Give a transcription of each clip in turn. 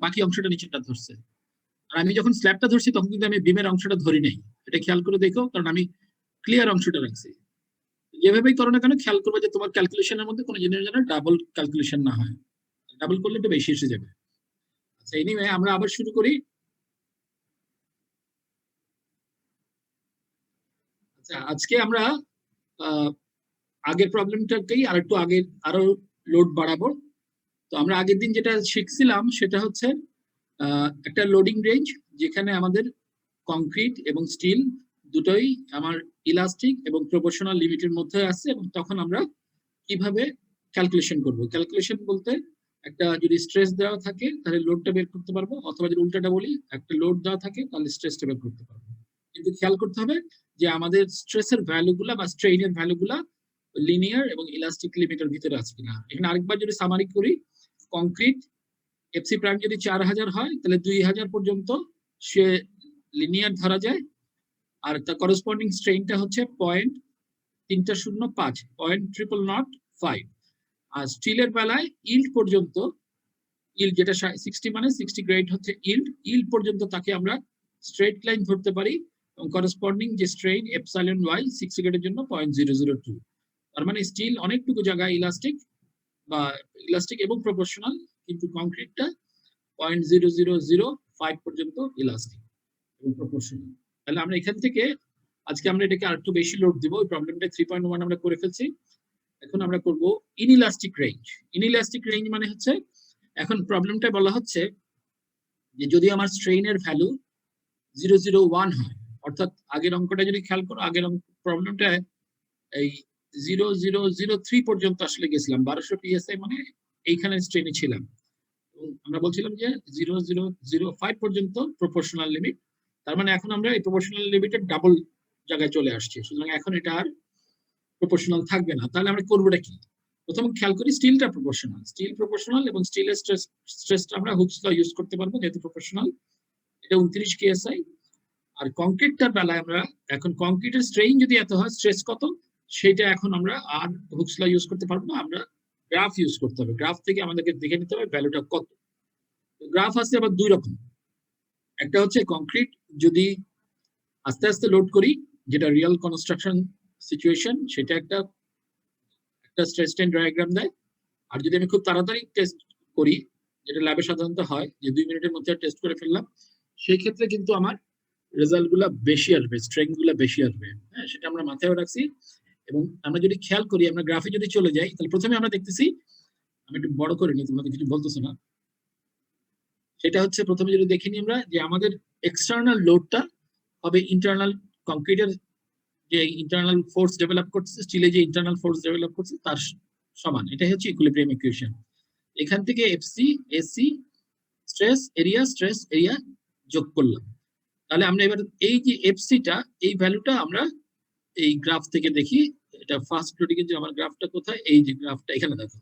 বাকি অংশটা নিচেরটা ধরছে। আর আমি যখন স্ল্যাবটা ধরছি তখন কিন্তু আমি বিমের অংশটা ধরি নাই, এটা খেয়াল করে দেখো, কারণ আমি ক্লিয়ার অংশটা রাখছি। যেভাবেই করো না কেন খেয়াল করবে যে তোমার ক্যালকুলেশনের মধ্যে কোনো জিনিস যেন ডাবল ক্যালকুলেশন না হয়, ডাবল করলে একটু বেশি এসে যাবে। আচ্ছা, এনিওয়ে আমরা আবার শুরু করি। আচ্ছা, আজকে আমরা আগের প্রবলেমটাকেই আরো লোড বাড়াবো। তো আমরা আগের দিন যেটা শিখছিলাম সেটা হচ্ছে একটা লোডিং রেঞ্জ, যেখানে আমাদের কংক্রিট এবং স্টিল দুটোই আমার ইলাস্টিক এবং প্রপোর্শনাল লিমিটের মধ্যে আছে, এবং তখন আমরা কিভাবে ক্যালকুলেশন করব। ক্যালকুলেশন বলতে একটা যদি স্ট্রেস দেওয়া থাকে তাহলে লোডটা বের করতে পারবো, অথবা যদি উল্টাটা বলি একটা লোড দেওয়া থাকে তাহলে স্ট্রেসটা বের করতে পারবো। কিন্তু খেয়াল করতে হবে যে আমাদের স্ট্রেসের ভ্যালুগুলা বা স্ট্রেইনের ভ্যালুগুলা লিনিয়ার এবং ইলাস্টিক লিমিটের ভিতরে আছে কিনা। এখানে আরেকবার যদি সামারি করি, কংক্রিট এফসি প্রাইম যদি 4000 হয় তাহলে 2000 পর্যন্ত সে লিনিয়ার ধরা যায়, আর তার করসপন্ডিং স্ট্রেইনটা হচ্ছে 0.305 0.005। আর স্টিলের বেলায় ইল্ড পর্যন্ত, ইল্ড যেটা 60 মানে 60 গ্রেড হচ্ছে ইল্ড পর্যন্ত তাকে আমরা স্ট্রেট লাইন ধরতে পারি, এবং করসপন্ডিং যে স্ট্রেইন এপসাইলন ওয়াই 60 গ্রেডের জন্য 0.002। তার মানে স্টিল অনেকটুকু জায়গায় ইলাস্টিক এবং প্রপোর্শনাল, কিন্তু কংক্রিটটা 0.0005 পর্যন্ত ইলাস্টিক এবং প্রপোর্শনাল। তাহলে আমরা এখান থেকে আজকে আমরা এটাকে আরেকটু বেশি লোড দিব। ওই প্রবলেমটা 3.1 আমরা করে ফেলছি। এখন আমরা করব ইনইলাস্টিক রেঞ্জ। ইনইলাস্টিক রেঞ্জ মানে হচ্ছে, এখন প্রবলেমটা বলা হচ্ছে যে যদি আমার স্ট্রেইনের ভ্যালু 001 হয়, অর্থাৎ আগের অঙ্কটা যদি খেয়াল করো, আগের প্রবলেমটা এই 0003 পর্যন্ত আসলে গেছিলাম, 1200 পিএসআই মানে এইখানে স্ট্রেনে ছিলাম। আমরা বলছিলাম যে 0005 পর্যন্ত প্রপোর্শনাল লিমিট। তার মানে এখন আমরা এই প্রপোর্শনাল লিমিটের ডাবল জায়গায় চলে আসছি, সুতরাং এখন এটা আর প্রপোর্শনাল থাকবে না। তাহলে আমরা করবোটা কি? প্রথম খেয়াল করি স্টিলটা প্রপোর্শনাল, স্টিল প্রপোর্শনাল, এবং স্টিলের স্ট্রেসটা আমরা হুকস ল ইউজ করতে পারবো যেহেতু প্রপোর্শনাল, এটা 29 কেএসআই। আর কংক্রিটটার বেলায় আমরা এখন কংক্রিটের স্ট্রেইন যদি এত হয়, স্ট্রেস কত সেটা এখন আমরা আর হুকস ল ইউজ করতে পারবো না, আমরা গ্রাফ ইউজ করতে হবে। গ্রাফ থেকে আমাদেরকে দেখে নিতে হবে ভ্যালুটা কত। গ্রাফ আছে আবার দুই রকম, একটা হচ্ছে কংক্রিট যদি আস্তে আস্তে লোড করি, যেটা রিয়েল কনস্ট্রাকশন সিচুয়েশন, সেটা একটা স্ট্রেস স্ট্রেইন ডায়াগ্রাম দেয়। আর যদি আমি খুব তাড়াতাড়ি টেস্ট করি, যেটা ল্যাবে সাধারণত হয় যে 2 মিনিটের মধ্যে টেস্ট করে ফেললাম, সেই ক্ষেত্রে কিন্তু আমার রেজাল্ট গুলা বেশি আসবে, স্ট্রেংথ গুলা বেশি আসবে। হ্যাঁ, সেটা আমরা মাথায় রাখছি। এবং আমরা যদি খেয়াল করি, আমরা গ্রাফে যদি চলে যাই, তাহলে প্রথমে আমরা দেখতেছি, আমি একটু বড় করে নিই, তোমাদের কিছু বলতেছো না, সেটা হচ্ছে প্রথমে যদি দেখিনি আমরা যে আমাদের এক্সটার্নাল লোডটা হবে ইন্টারনাল কংক্রিটের যে ইন্টারনাল ফোর্স ডেভেলপ করছে, স্টিলে যে ইন্টারনাল ফোর্স ডেভেলপ করছে তার সমান। এটাই হচ্ছে ইকুইলিব্রিয়াম ইকুয়েশন। এখান থেকে এফসি এসি স্ট্রেস এরিয়া যোগ করলাম। তাহলে আমরা এবার এই যে এফসিটা, এই ভ্যালুটা আমরা এই গ্রাফ থেকে দেখি। এটা ফার্স্ট লোডিং এর যে আমার গ্রাফটা কোথায়, এই যে গ্রাফটা এখানে দেখো,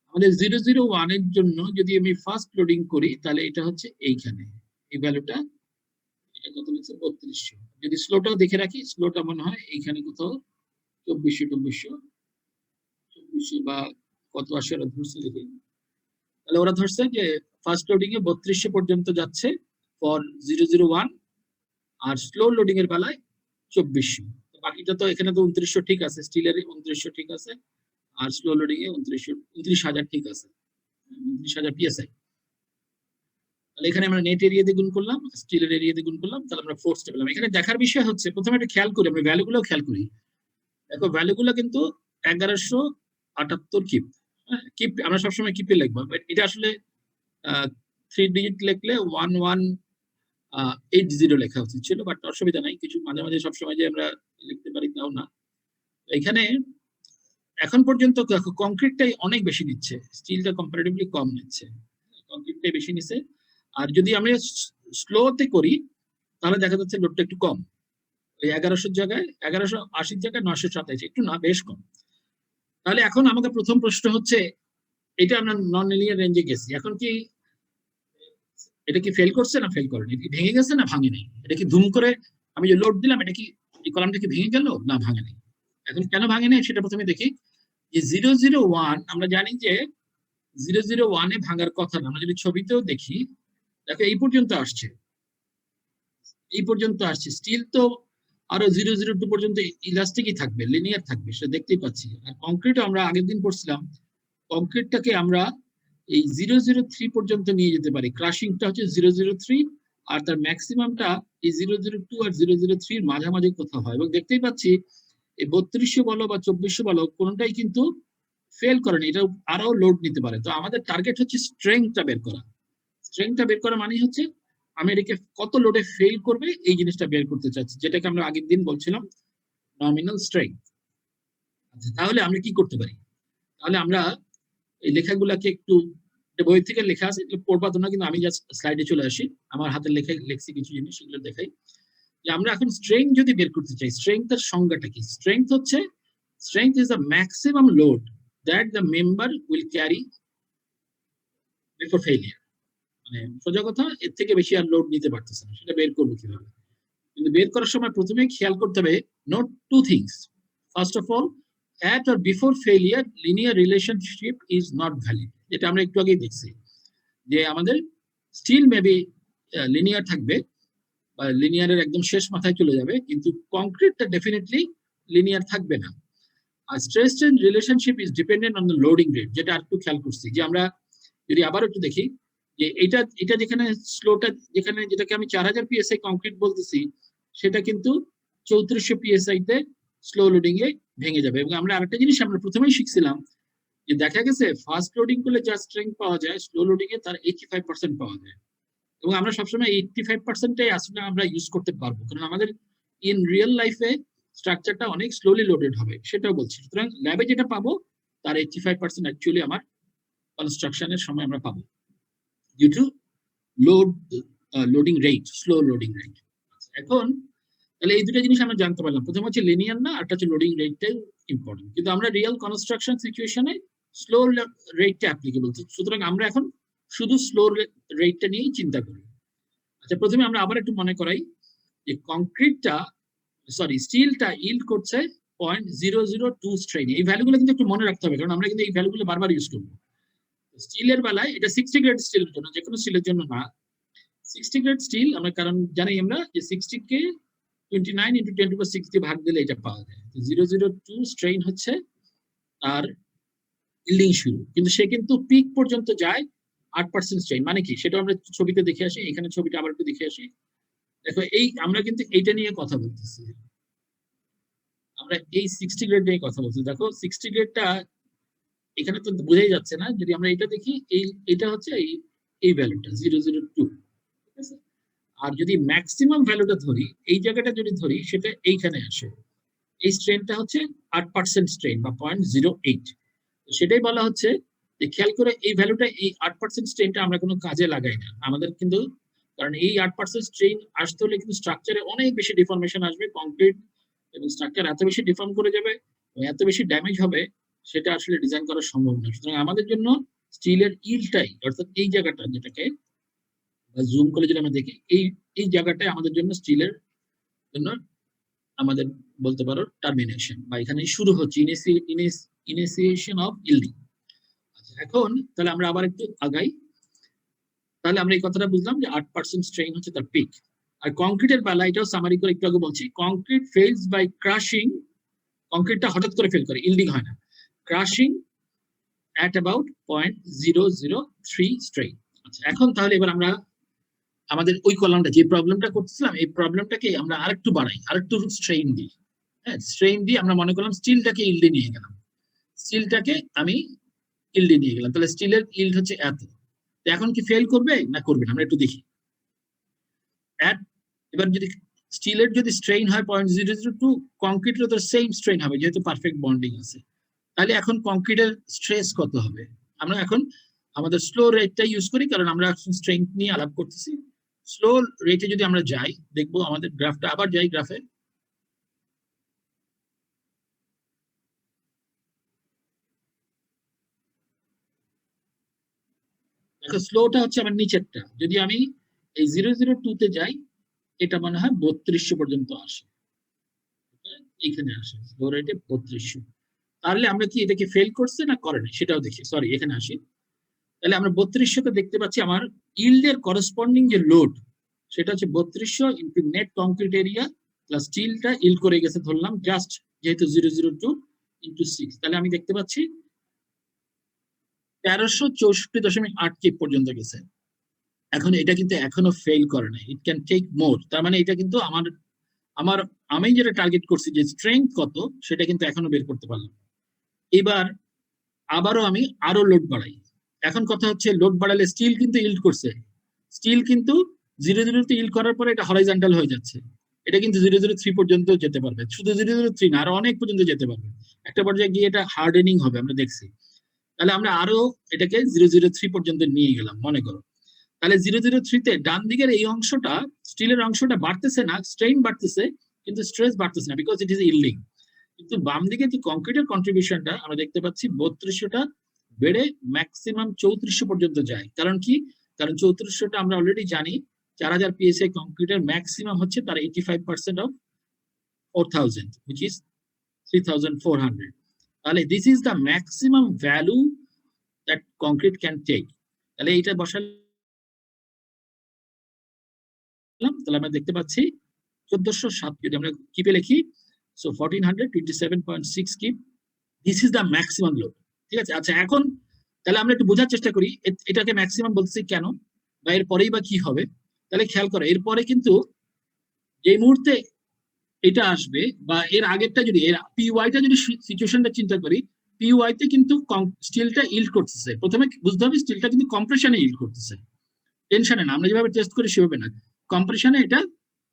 আমাদের 001 এর জন্য যদি আমি ফার্স্ট লোডিং করি তাহলে এটা হচ্ছে এইখানে, এই ভ্যালুটা এটা কত হচ্ছে 3200। যদি স্লোটা দেখে রাখি, স্লোটা মনে হয় এইখানে কোথাও 2400 বা কত আসে ওরা ধরছে দেখি। তাহলে ওরা ধরছে যে ফার্স্ট লোডিং এ 3200 পর্যন্ত যাচ্ছে ফর 001, আর স্লো লোডিং এর বেলায় 2400। বাকিটা তো এখানে তো 2900 ঠিক আছে, স্টিলের 2900 ঠিক আছে, আর স্লো লোডিং এ 29,000 ঠিক আছে, 29,000 পিএসআই। তাহলে এখানে আমরা নেট এরিয়া দিয়ে গুণ করলাম, স্টিলের এরিয়া দিয়ে গুণ করলাম, তাহলে আমরা ফোর্সটা পেলাম। এখানে দেখার বিষয় হচ্ছে প্রথমে একটা খেয়াল করি, আমরা ভ্যালুগুলো খেয়াল করি। দেখো ভ্যালুগুলো কিন্তু 1178 কিপ। কিপ আমরা সবসময় কিপে লিখবো, বাট এটা আসলে 3 ডিজিট লিখলে 1180 লেখা উচিত ছিল, বাট অসুবিধা নাই, কিছু মাঝে মাঝে সবসময় যে আমরা লিখতে পারি তাও না। এখানে এখন পর্যন্ত কংক্রিটটাই অনেক বেশি নিচ্ছে, স্টিলটা কম্পারেটিভলি কম নিচ্ছে, কংক্রিটটাই বেশি নিচ্ছে। আর যদি আমরা স্লোতে করি তাহলে দেখা যাচ্ছে লোডটা একটু কম, ওই 1100 জায়গায় 1180 জায়গায় 927, একটু না বেশ কম। তাহলে এখন আমাদের প্রথম প্রশ্ন হচ্ছে, এটা আমরা নন লিনিয়ার রেঞ্জে গেছি, এখন কি এটা কি ফেল করছে না ফেল করেনি, এটা কি ভেঙে গেছে না ভাঙে নাই, এটা কি ধুম করে আমি যে লোড দিলাম এটা কি এই কলামটা কি ভেঙে গেল না ভাঙে নাই। এখন কেন ভাঙে নাই সেটা প্রথমে দেখি। যে 001 আমরা জানি যে 001 ভাঙার কথা না। আমরা যদি ছবিতেও দেখি, দেখো এই পর্যন্ত আসছে, স্টিল তো আরো 002 পর্যন্ত ইলাস্টিকই থাকবে, লিনিয়ার থাকবে, সেটা দেখতেই পাচ্ছি। আর কংক্রিটও আমরা আগের দিন পড়ছিলাম, কংক্রিটটাকে আমরা এই 003 পর্যন্ত নিয়ে যেতে পারি। ক্রাশিংটা হচ্ছে 003, আর তার ম্যাক্সিমামটা এই 002 আর 003 এর মাঝামাঝি কোথাও হয়। এবং দেখতেই পাচ্ছি এই 3200 বলো বা 2400 বলো, কোনটাই কিন্তু ফেল করেনি, এটা আরো লোড নিতে পারে। তো আমাদের টার্গেট হচ্ছে স্ট্রেংথটা বের করা। স্ট্রেংথটা বের করা মানে হচ্ছে আমি এটাকে কত লোডে ফেল করবে এই জিনিসটা বের করতে চাচ্ছি, যেটাকে আমরা আগের দিন বলছিলাম নমিনাল স্ট্রেংথ। আচ্ছা, তাহলে আমরা কি করতে পারি? তাহলে আমরা এই লেখাগুলাকে একটু বই থেকে লেখা আছে, পড়বা তোমরা, কিন্তু আমি জাস্ট স্লাইডে চলে আসি, আমার হাতের লেখা লেখছি কিছু জিনিস, সেগুলো দেখাই। যে আমরা এখন স্ট্রেংথ যদি বের করতে চাই, স্ট্রেংথের সংজ্ঞাটা কি? স্ট্রেংথ হচ্ছে, strength is the maximum load that the member will carry before failure. মানে সোজা কথা, এর থেকে বেশি আর লোড নিতে পারতেছে না, সেটা বের করবো কিভাবে? কিন্তু বের করার সময় প্রথমে খেয়াল করতে হবে note two things. First of all, at or before failure linear relationship is not valid, যেটা আমরা একটু আগেই দেখছি, যে আমাদের স্টিল মেবি লিনিয়ার থাকবে বা লিনিয়ারের একদম শেষ মাথায় চলে যাবে, কিন্তু কংক্রিটটা ডেফিনেটলি লিনিয়ার থাকবে না। আর stress strain relationship is dependent on the loading rate, যেটা আর একটু খেয়াল করছি, যে আমরা যদি আবার একটু দেখি যে এটা এটা যেখানে স্লোটা, যেখানে যেটাকে আমি 4000 পিএসআই কংক্রিট বলতেছি, সেটা কিন্তু 3400 পিএসআই তে স্লো লোডিং এ ভেঙে যাবে। এবং আমরা আরেকটা জিনিস আমরা প্রথমেই শিখছিলাম, যে দেখা গেছে ফাস্ট লোডিং করলে যা স্ট্রেংথ পাওয়া যায়, স্লো লোডিং এ তার 85% পাওয়া যায়। এবং আমরা সবসময় 85%টাই আসলে আমরা ইউজ করতে পারবো, কারণ আমাদের ইন রিয়েল লাইফে স্ট্রাকচারটা অনেক স্লোলি লোডেড হবে, সেটাও বলছি। সুতরাং ল্যাবে যেটা পাবো তার 85% অ্যাকচুয়ালি আমার কনস্ট্রাকশনের সময় আমরা পাবো, due to load loading rate, slow loading rate. এখন তাহলে এই দুটো জিনিস আমরা জানতে পারলাম, প্রথম হচ্ছে লিনিয়ার না, আরটা হচ্ছে লোডিং রেটটাই ইম্পর্টেন্ট। কিন্তু আমরা রিয়েল কনস্ট্রাকশন সিচুয়েশনে স্লো রেটটা অ্যাপ্লিকেবল, সুতরাং আমরা এখন শুধু স্লো রেটটা নিয়েই চিন্তা করি। আচ্ছা, প্রথমে আমরা আবার একটু মনে করাই যে কংক্রিটটা, সরি স্টিলটা ইল্ড করছে 0.002 স্ট্রেন। এই ভ্যালুগুলো কিন্তু একটু মনে রাখতে হবে, কারণ আমরা কিন্তু এই ভ্যালুগুলো বারবার ইউজ করবো। স্টিলের বেলায় এটা 60 গ্রেড স্টিলের জন্য, যে কোনো স্টিলের জন্য না। 60 গ্রেড স্টিল আমরা, কারণ জানি আমরা যে 60 কে 29 into 10⁶ দিয়ে ভাগ দিলে এটা পাওয়া যায়। 002 স্ট্রেইন হচ্ছে আর ইল্ডিং শুরু, কিন্তু সে কিন্তু পিক পর্যন্ত যায় 8% স্ট্রেইন। মানে কি সেটা আমরা ছবিতে দেখে আসি, এখানে ছবিটা আবার একটু দেখে আসি। দেখো এই আমরা কিন্তু এইটা নিয়ে কথা বলতেছি, আমরা এই 60 গ্রেড নিয়ে কথা বলছি। দেখো 60 গ্রেডটা এখানে তো বোঝাই যাচ্ছে না, যদি আমরা এটা দেখি, এটা হচ্ছে এই ভ্যালুটা 002, ঠিক আছে? আর যদি ম্যাক্সিমাম ভ্যালুটা ধরি, এই জায়গাটা যদি ধরি, সেটা এইখানে আসে। এই স্ট্রেনটা হচ্ছে 8% স্ট্রেন বা 0.08। সেটাই বলা হচ্ছে যে খেয়াল করে এই ভ্যালুটা, এই 8% স্ট্রেনটা আমরা কোনো কাজে লাগাই না আমাদের কিন্তু, কারণ এই 8% স্ট্রেন আসতে হলে কিন্তু স্ট্রাকচারে অনেক বেশি ডিফর্মেশন আসবে, কংক্রিট এবং স্ট্রাকচার এত বেশি ডিফর্ম করে যাবে, এত বেশি ড্যামেজ হবে, সেটা আসলে ডিজাইন করা সম্ভব না। সুতরাং আমাদের জন্য স্টিলের ইলটাই, অর্থাৎ এই জায়গাটা, যেটাকে জুম করে যদি আমরা দেখি, এই জায়গাটাই আমাদের জন্য স্টিলের জন্য আমাদের বলতে পারো টার্মিনেশন, বা এখানে শুরু হচ্ছে ইনিশিয়েশন অফ ইল্ডিং। এখন তাহলে আমরা আবার একটু আগাই, তাহলে আমরা এই কথাটা বুঝলাম যে 8% স্ট্রেইন হচ্ছে তার পিক। আর কংক্রিটের বেলা এটাও সামারি করে একটু আগে বলছি, কংক্রিট ফেলস বাই ক্রাশিং। কংক্রিটটা হঠাৎ করে ফেল করে, ইল্ডিং হয় না, ক্রাশিং অ্যাট অ্যাবাউট 0.003 স্ট্রেইন। আচ্ছা, এখন তাহলে এবার আমরা আমাদের ওই কলামটা, যে প্রবলেমটা করতেছিলাম, এই প্রবলেমটাকে আমরা আরেকটু বাড়াই, আরেকটু স্ট্রেইন দিই। হ্যাঁ, স্ট্রেইন দিয়ে আমরা মনে করলাম স্টিলটাকে ইল্ডে নিয়ে গেলাম, স্টিলটাকে আমি ইল্ডে নিয়ে গেলাম, তাহলে স্টিলের ইল্ড হচ্ছে এত। এখন কি ফেল করবে না করবে না আমরা একটু দেখি। এবার যদি স্টিলের যদি স্ট্রেইন হয় 0.002, কংক্রিটের তো সেম স্ট্রেইন হবে, যেহেতু পারফেক্ট বন্ডিং আছে। তাহলে এখন কংক্রিটের স্ট্রেস কত হবে? আমরা এখন আমাদের স্লো রেটটা ইউজ করি, কারণ আমরা এখন স্ট্রেংথ নিয়ে আলাপ করতেছি। স্লো রেটে যদি আমরা যাই, দেখবো আমাদের গ্রাফটা, আবার যাই গ্রাফে, দেখো স্লোটা হচ্ছে আমার নিচেরটা। যদি আমি এই 002 তে যাই, এটা মনে হয় 3200 পর্যন্ত আসে, এখানে আসে স্লো রেটে 3200। তাহলে আমরা কি এটাকে ফেল করছে না করে না সেটাও দেখি। সরি, এখানে আসি, তাহলে আমরা 3200 দেখতে পাচ্ছি আমার ইল্ডের করসপন্ডিং যে লোড সেটা হচ্ছে 3200 into net concrete area plus স্টিলটা ইল্ড করে গেছে ধরলাম জাস্ট যেহেতু 002 ইন্টু 6, তাহলে আমি দেখতে পাচ্ছি 1364.8 কেপ পর্যন্ত গেছে। এখন এটা কিন্তু এখনো ফেল করে নাই, ইট ক্যান টেক মোর। তার মানে এটা কিন্তু আমি যেটা টার্গেট করছি যে স্ট্রেংথ কত সেটা কিন্তু এখনো বের করতে পারলাম। এবার আবারও আমি আরো লোড বাড়াই। এখন কথা হচ্ছে লোড বাড়ালে স্টিল কিন্তু ইল্ড করছে, স্টিল কিন্তু 002 ইল্ড করার পরে এটা হরাইজন্টাল হয়ে যাচ্ছে, এটা কিন্তু 003 পর্যন্ত যেতে পারবে, শুধু 003 না আরো অনেক পর্যন্ত যেতে পারবে, একটা পর্যায়ে গিয়ে এটা হার্ডেনিং হবে আমরা দেখছি। তাহলে আমরা আরো এটাকে 003 পর্যন্ত নিয়ে গেলাম মনে করো। তাহলে 003 ডান দিকের এই অংশটা স্টিলের অংশটা বাড়তেছে না, স্ট্রেইন বাড়তেছে কিন্তু স্ট্রেস বাড়তেছে না, বিকজ ইট ইজ ইল্ডিং। কিন্তু বাম দিকে যে কংক্রিটের কন্ট্রিবিউশনটা আমরা দেখতে পাচ্ছি 3200টা বেড়ে ম্যাক্সিমাম 3400 পর্যন্ত যায়। কারণ কি? কারণ 3400টা আমরা অলরেডি জানি 4000 PSI কংক্রিটের ম্যাক্সিমাম হচ্ছে তার 85% অফ 4000 which is 3400। তাহলে this is the maximum value that concrete can take. তাহলে এইটা বসালাম, তাহলে আমরা দেখতে পাচ্ছি 1407 যদি আমরা কিপে লিখি, so 1427.6 keep, this is the maximum load. ঠিক আছে, আচ্ছা এখন তাহলে আমরা একটু বোঝার চেষ্টা করি এটাকে ম্যাক্সিমাম বলছি কেন বা এর পরেই বা কি হবে। তাহলে খেয়াল করো এরপরে কিন্তু যে মুহূর্তে এটা আসবে বা এর আগেরটা যদি এর পিওয়াইটা যদি সিচুয়েশনটা চিন্তা করি, পিওয়াইতে কিন্তু স্টিলটা ইল্ড করতেছে, প্রথমে বুঝতে হবে স্টিলটা কিন্তু কম্প্রেশনে ইল্ড করতেছে, টেনশনে না, আমরা যেভাবে টেস্ট করি সেভাবে না, কম্প্রেশনে এটা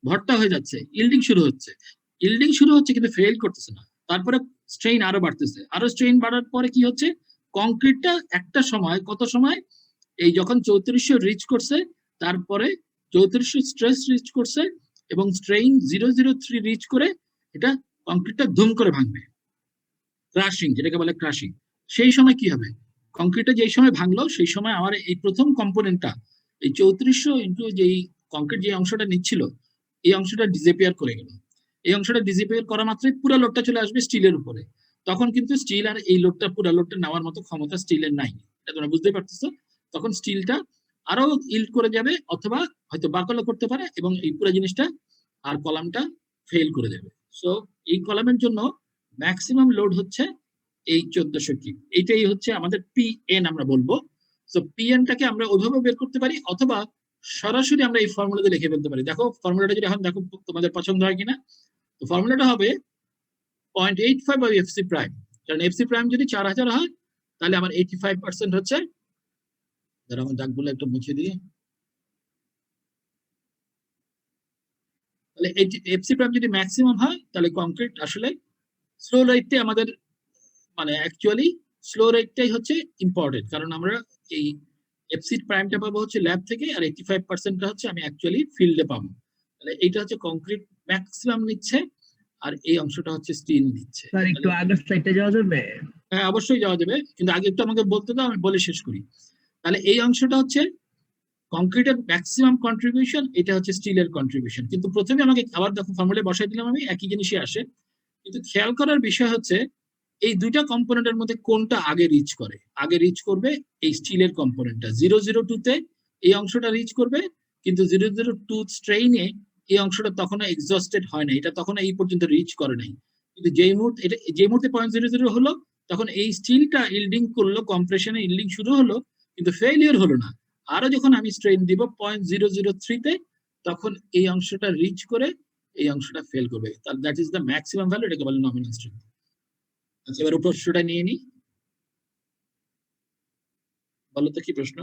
ভর্তা হয়ে যাচ্ছে, ইল্ডিং শুরু হচ্ছে, কিন্তু ফেল করতেছে না। তারপরে স্ট্রেইন আরো বাড়তেছে, আরো স্ট্রেইন বাড়ার পরে কি হচ্ছে, কংক্রিটটা একটা সময় কত সময় এই যখন 3400 রিচ করছে, তারপরে 3400 স্ট্রেস রিচ করছে এবং স্ট্রেইন 003 রিচ করে এটা কংক্রিটটা ধুম করে ভাঙবে, ক্রাশিং যেটাকে বলে ক্রাশিং। সেই সময় কি হবে, কংক্রিটটা যেই সময় ভাঙলো সেই সময় আমার এই প্রথম কম্পোনেন্টটা এই 3400 ইন্টু যেই কংক্রিট যে অংশটা নিচ্ছিল এই অংশটা ডিসঅ্যাপিয়ার করে গেল। এই অংশটা ডিসঅ্যাপিয়ার করা মাত্রই পুরো লোডটা চলে আসবে স্টিলের উপরে, তখন কিন্তু স্টিল আর এই লোডটা পুরো লোডটা নেওয়ার মতো ক্ষমতা স্টিলের নাই, এটা তোমরা বুঝতে পারতেছো। তখন স্টিলটা আরো ইল্ড করে যাবে অথবা হয়তো বাকলও করতে পারে এবং এই পুরো জিনিসটা আর কলামটা ফেল করে দেবে। সো এই কলামের জন্য ম্যাক্সিমাম লোড হচ্ছে এই 1400 কিপ, এটাই হচ্ছে আমাদের পিএন আমরা বলবো। সো পিএনটাকে আমরা ওইভাবে বের করতে পারি অথবা সরাসরি আমরা এই ফর্মুলাতে লিখে ফেলতে পারি। দেখো ফর্মুলাটা যদি এখন দেখো তোমাদের পছন্দ হয় কিনা, তো ফর্মুলাটা হবে 0.85 বাই এফসি প্রাইম, কারণ এফসি প্রাইম যদি 4000 হয় তাহলে আমার 85% হচ্ছে, যারা আমার দাগগুলো একটু মুছে দিয়ে, তাহলে এফসি প্রাইম যদি ম্যাক্সিমাম হয় তাহলে কংক্রিট আসলে স্লো রেটে আমাদের মানে অ্যাকচুয়ালি স্লো রেটটাই হচ্ছে ইম্পর্টেন্ট, কারণ আমরা এই এফসি প্রাইমটা পাবো হচ্ছে ল্যাব থেকে আর 85%টা হচ্ছে আমি অ্যাকচুয়ালি ফিল্ডে পাবো। তাহলে এইটা হচ্ছে কংক্রিট ম্যাক্সিমাম নিচ্ছে আর এই অংশটা হচ্ছে স্টিল নিচ্ছে। স্যার একটু আগের স্লাইডে যাওয়া যাবে? হ্যাঁ অবশ্যই যাওয়া যাবে, কিন্তু আগে একটু আমাকে বলতে দাও, আমি বলে শেষ করি। তাহলে এই অংশটা হচ্ছে কংক্রিটের ম্যাক্সিমাম কন্ট্রিবিউশন, এটা হচ্ছে স্টিলের কন্ট্রিবিউশন। কিন্তু প্রথমে আমাকে আবার দেখো ফর্মুলা বসাই দিলাম আমি, একই জিনিসই আসে, কিন্তু খেয়াল করার বিষয় হচ্ছে এই দুইটা কম্পোনেন্টের মধ্যে কোনটা আগে রিচ করে, আগে রিচ করবে এই স্টিলের কম্পোনেন্টটা 002 তে এই অংশটা রিচ করবে, কিন্তু 002 স্ট্রেইনে এই অংশটা তখনো এক্সস্টেড হয় না, এটা তখন এই পর্যন্ত রিচ করে নাই। কিন্তু যেই মুহূর্তে 0.00 হলো তখন এই স্টিলটা ইল্ডিং করলো, কম্প্রেশনে ইল্ডিং শুরু হলো কিন্তু ফেলিয়ার হলো না। আরো যখন আমি স্ট্রেইন দিব 0.003 তে তখন এই অংশটা রিচ করে এই অংশটা ফেল করবে, that is the maximum value, এটাকে বলে নমিনাল স্ট্রেংথ। আচ্ছা এবার প্রশ্নটা নিয়ে নি, বলো তো কি প্রশ্ন?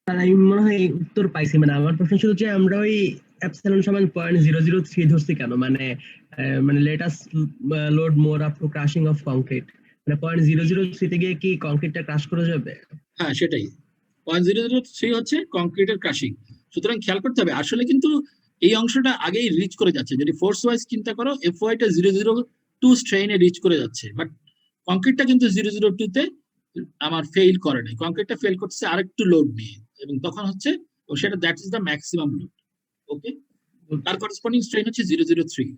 স্যার আমি মনে হয় উত্তর পাইছি, মানে আমার প্রশ্ন ছিল যে আমরা ওই এপসিলন সমান 0.003 ধরছি কেন, মানে let us load more up to crushing of concrete, মানে 0.003 তে গিয়ে কি কংক্রিটটা ক্রাশ করা যাবে? হ্যাঁ সেটাই, 0.003 হচ্ছে কংক্রিটের ক্রাশিং। সুতরাং খেয়াল করতে হবে আসলে কিন্তু এই অংশটা আগেই রিচ করে যাচ্ছে, যদি ফোর্স ওয়াইজ চিন্তা করো এফওয়াইটা 002 স্ট্রেইনে রিচ করে যাচ্ছে, বাট কংক্রিটটা কিন্তু 002 তে আমার ফেইল করে নাই, কংক্রিটটা ফেল করছে আরেকটু লোড নিয়ে, এবং তখন হচ্ছে সেটা that is the maximum load. Okay, তার করেসপন্ডিং স্ট্রেইন হচ্ছে 003।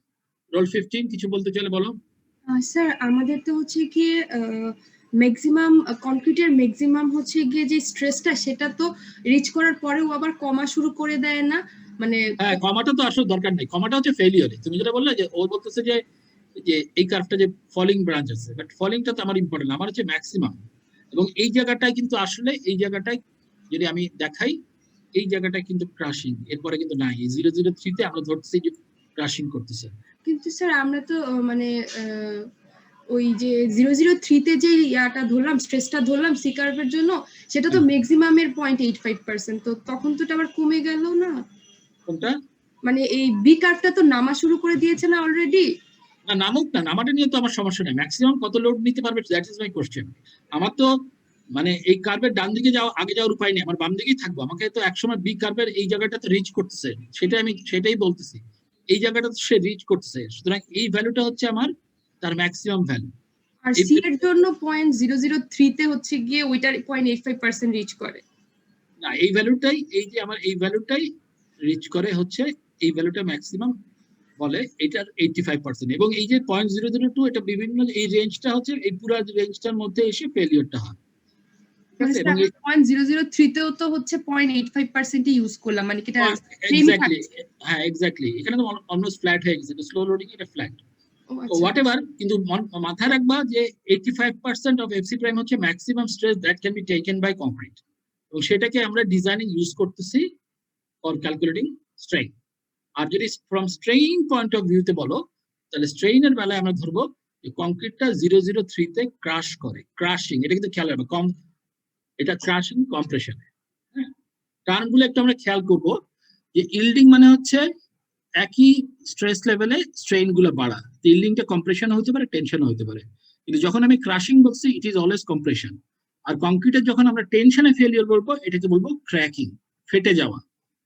রোল 15 কিছু বলতে চাইলে বলো। স্যার আমাদের তো হচ্ছে কি ম্যাক্সিমাম কংক্রিটের ম্যাক্সিমাম হচ্ছে গিয়ে যে স্ট্রেসটা সেটা তো রিচ করার পরেও আবার কমা শুরু করে দেয় না, মানে হ্যাঁ, কমাটা তো আসলে দরকার নেই, কমাটা হচ্ছে ফেলিওরে। তুমি যেটা বললে যে ও বলতেছে যে যে এই কার্ভটা যে ফলিং ব্রাঞ্চ আছে, বাট ফলিংটা তো আমার ইম্পর্টেন্ট, আমার হচ্ছে ম্যাক্সিমাম। এবং এই জায়গাটায় কিন্তু আসলে এই জায়গাটায় যদি আমি দেখাই, এই জায়গাটা কিন্তু ক্রাশিং, এরপরে কিন্তু নাই। 003 আমরা ধরতেছি যে ক্রাশিং করতেছে। কিন্তু স্যার আমরা তো মানে ওই যে 003 যে ইয়াটা ধরলাম, স্ট্রেসটা ধরলাম সি কার্ভের জন্য, সেটা তো ম্যাক্সিমামের 0.85%, তো তখন তো এটা আবার কমে গেল না? কোনটা? মানে এই বি কার্ভটা তো নামা শুরু করে দিয়েছে না অলরেডি? না, নামুক না, নামাটা নিয়ে তো আমার সমস্যা নেই। ম্যাক্সিমাম কত লোড নিতে পারবে, দ্যাট ইজ মাই কোশ্চেন। আমার তো মানে এই কার্ভের ডান দিকে যাওয়া, আগে যাওয়ার উপায় নেই, আমার বাম দিকেই থাকবো। আমাকে তো একসময় বি কার্ভের এই জায়গাটা তো রিচ করতেছে, সেটাই বলতেছি, এই জায়গাটা সে রিচ করতেছে। সুতরাং এই ভ্যালুটা হচ্ছে আমার তার ম্যাক্সিমাম ভ্যালু। আর সি এর জন্য 0.003 তে হচ্ছে গিয়ে ওইটার 0.85% রিচ করে। না, এই ভ্যালুটাই, এই যে আমার এই ভ্যালুটাই রিচ করে হচ্ছে, এই ভ্যালুটা ম্যাক্সিমাম বলে, এটার 85%। এবং এই যে 0.002, এটা বিভিন্ন এই রেঞ্জটা হচ্ছে, এই পুরো রেঞ্জটার মধ্যে এসে ফেলিওরটা হয়। মানে এবং আমরা 0.003 তেও তো হচ্ছে 0.85% ইউজ করলাম, মানে কি এটা এক্স্যাক্টলি, হ্যাঁ এক্স্যাক্টলি, এখানে তো অলমোস্ট ফ্ল্যাট হয়ে গেছে, স্লো লোডিং এটা ফ্ল্যাট। হোয়াট এভার, কিন্তু মাথায় রাখবা যে 85% অফ এফসি প্রাইম হচ্ছে maximum stress that can be taken by concrete, এবং সেটাকে আমরা ডিজাইনিং ইউজ করতেছি ফর ক্যালকুলেটিং স্ট্রেইন। আর যদি ফ্রম স্ট্রেইন পয়েন্ট অফ ভিউতে বলো, তাহলে স্ট্রেইনের বেলায় আমরা ধরবো যে কংক্রিটটা 003 ক্রাশ করে, ক্রাশিং, এটা কিন্তু খেয়াল রাখবে, এটা ক্রাশিং কম্প্রেশন। হ্যাঁ, টার্মগুলো একটু আমরা খেয়াল করব যে ইল্ডিং মানে হচ্ছে একই স্ট্রেস লেভেলে স্ট্রেইন গুলো বাড়া, ইল্ডিংটা কম্প্রেশন হতে পারে, টেনশন হতে পারে। কিন্তু যখন আমি ক্রাশিং বলছি, ইট ইজ অলওয়েজ কম্প্রেশন। আর কংক্রিটের যখন আমরা টেনশনে ফেলিওর বলবো, এটাকে বলবো ক্র্যাকিং, ফেটে যাওয়া।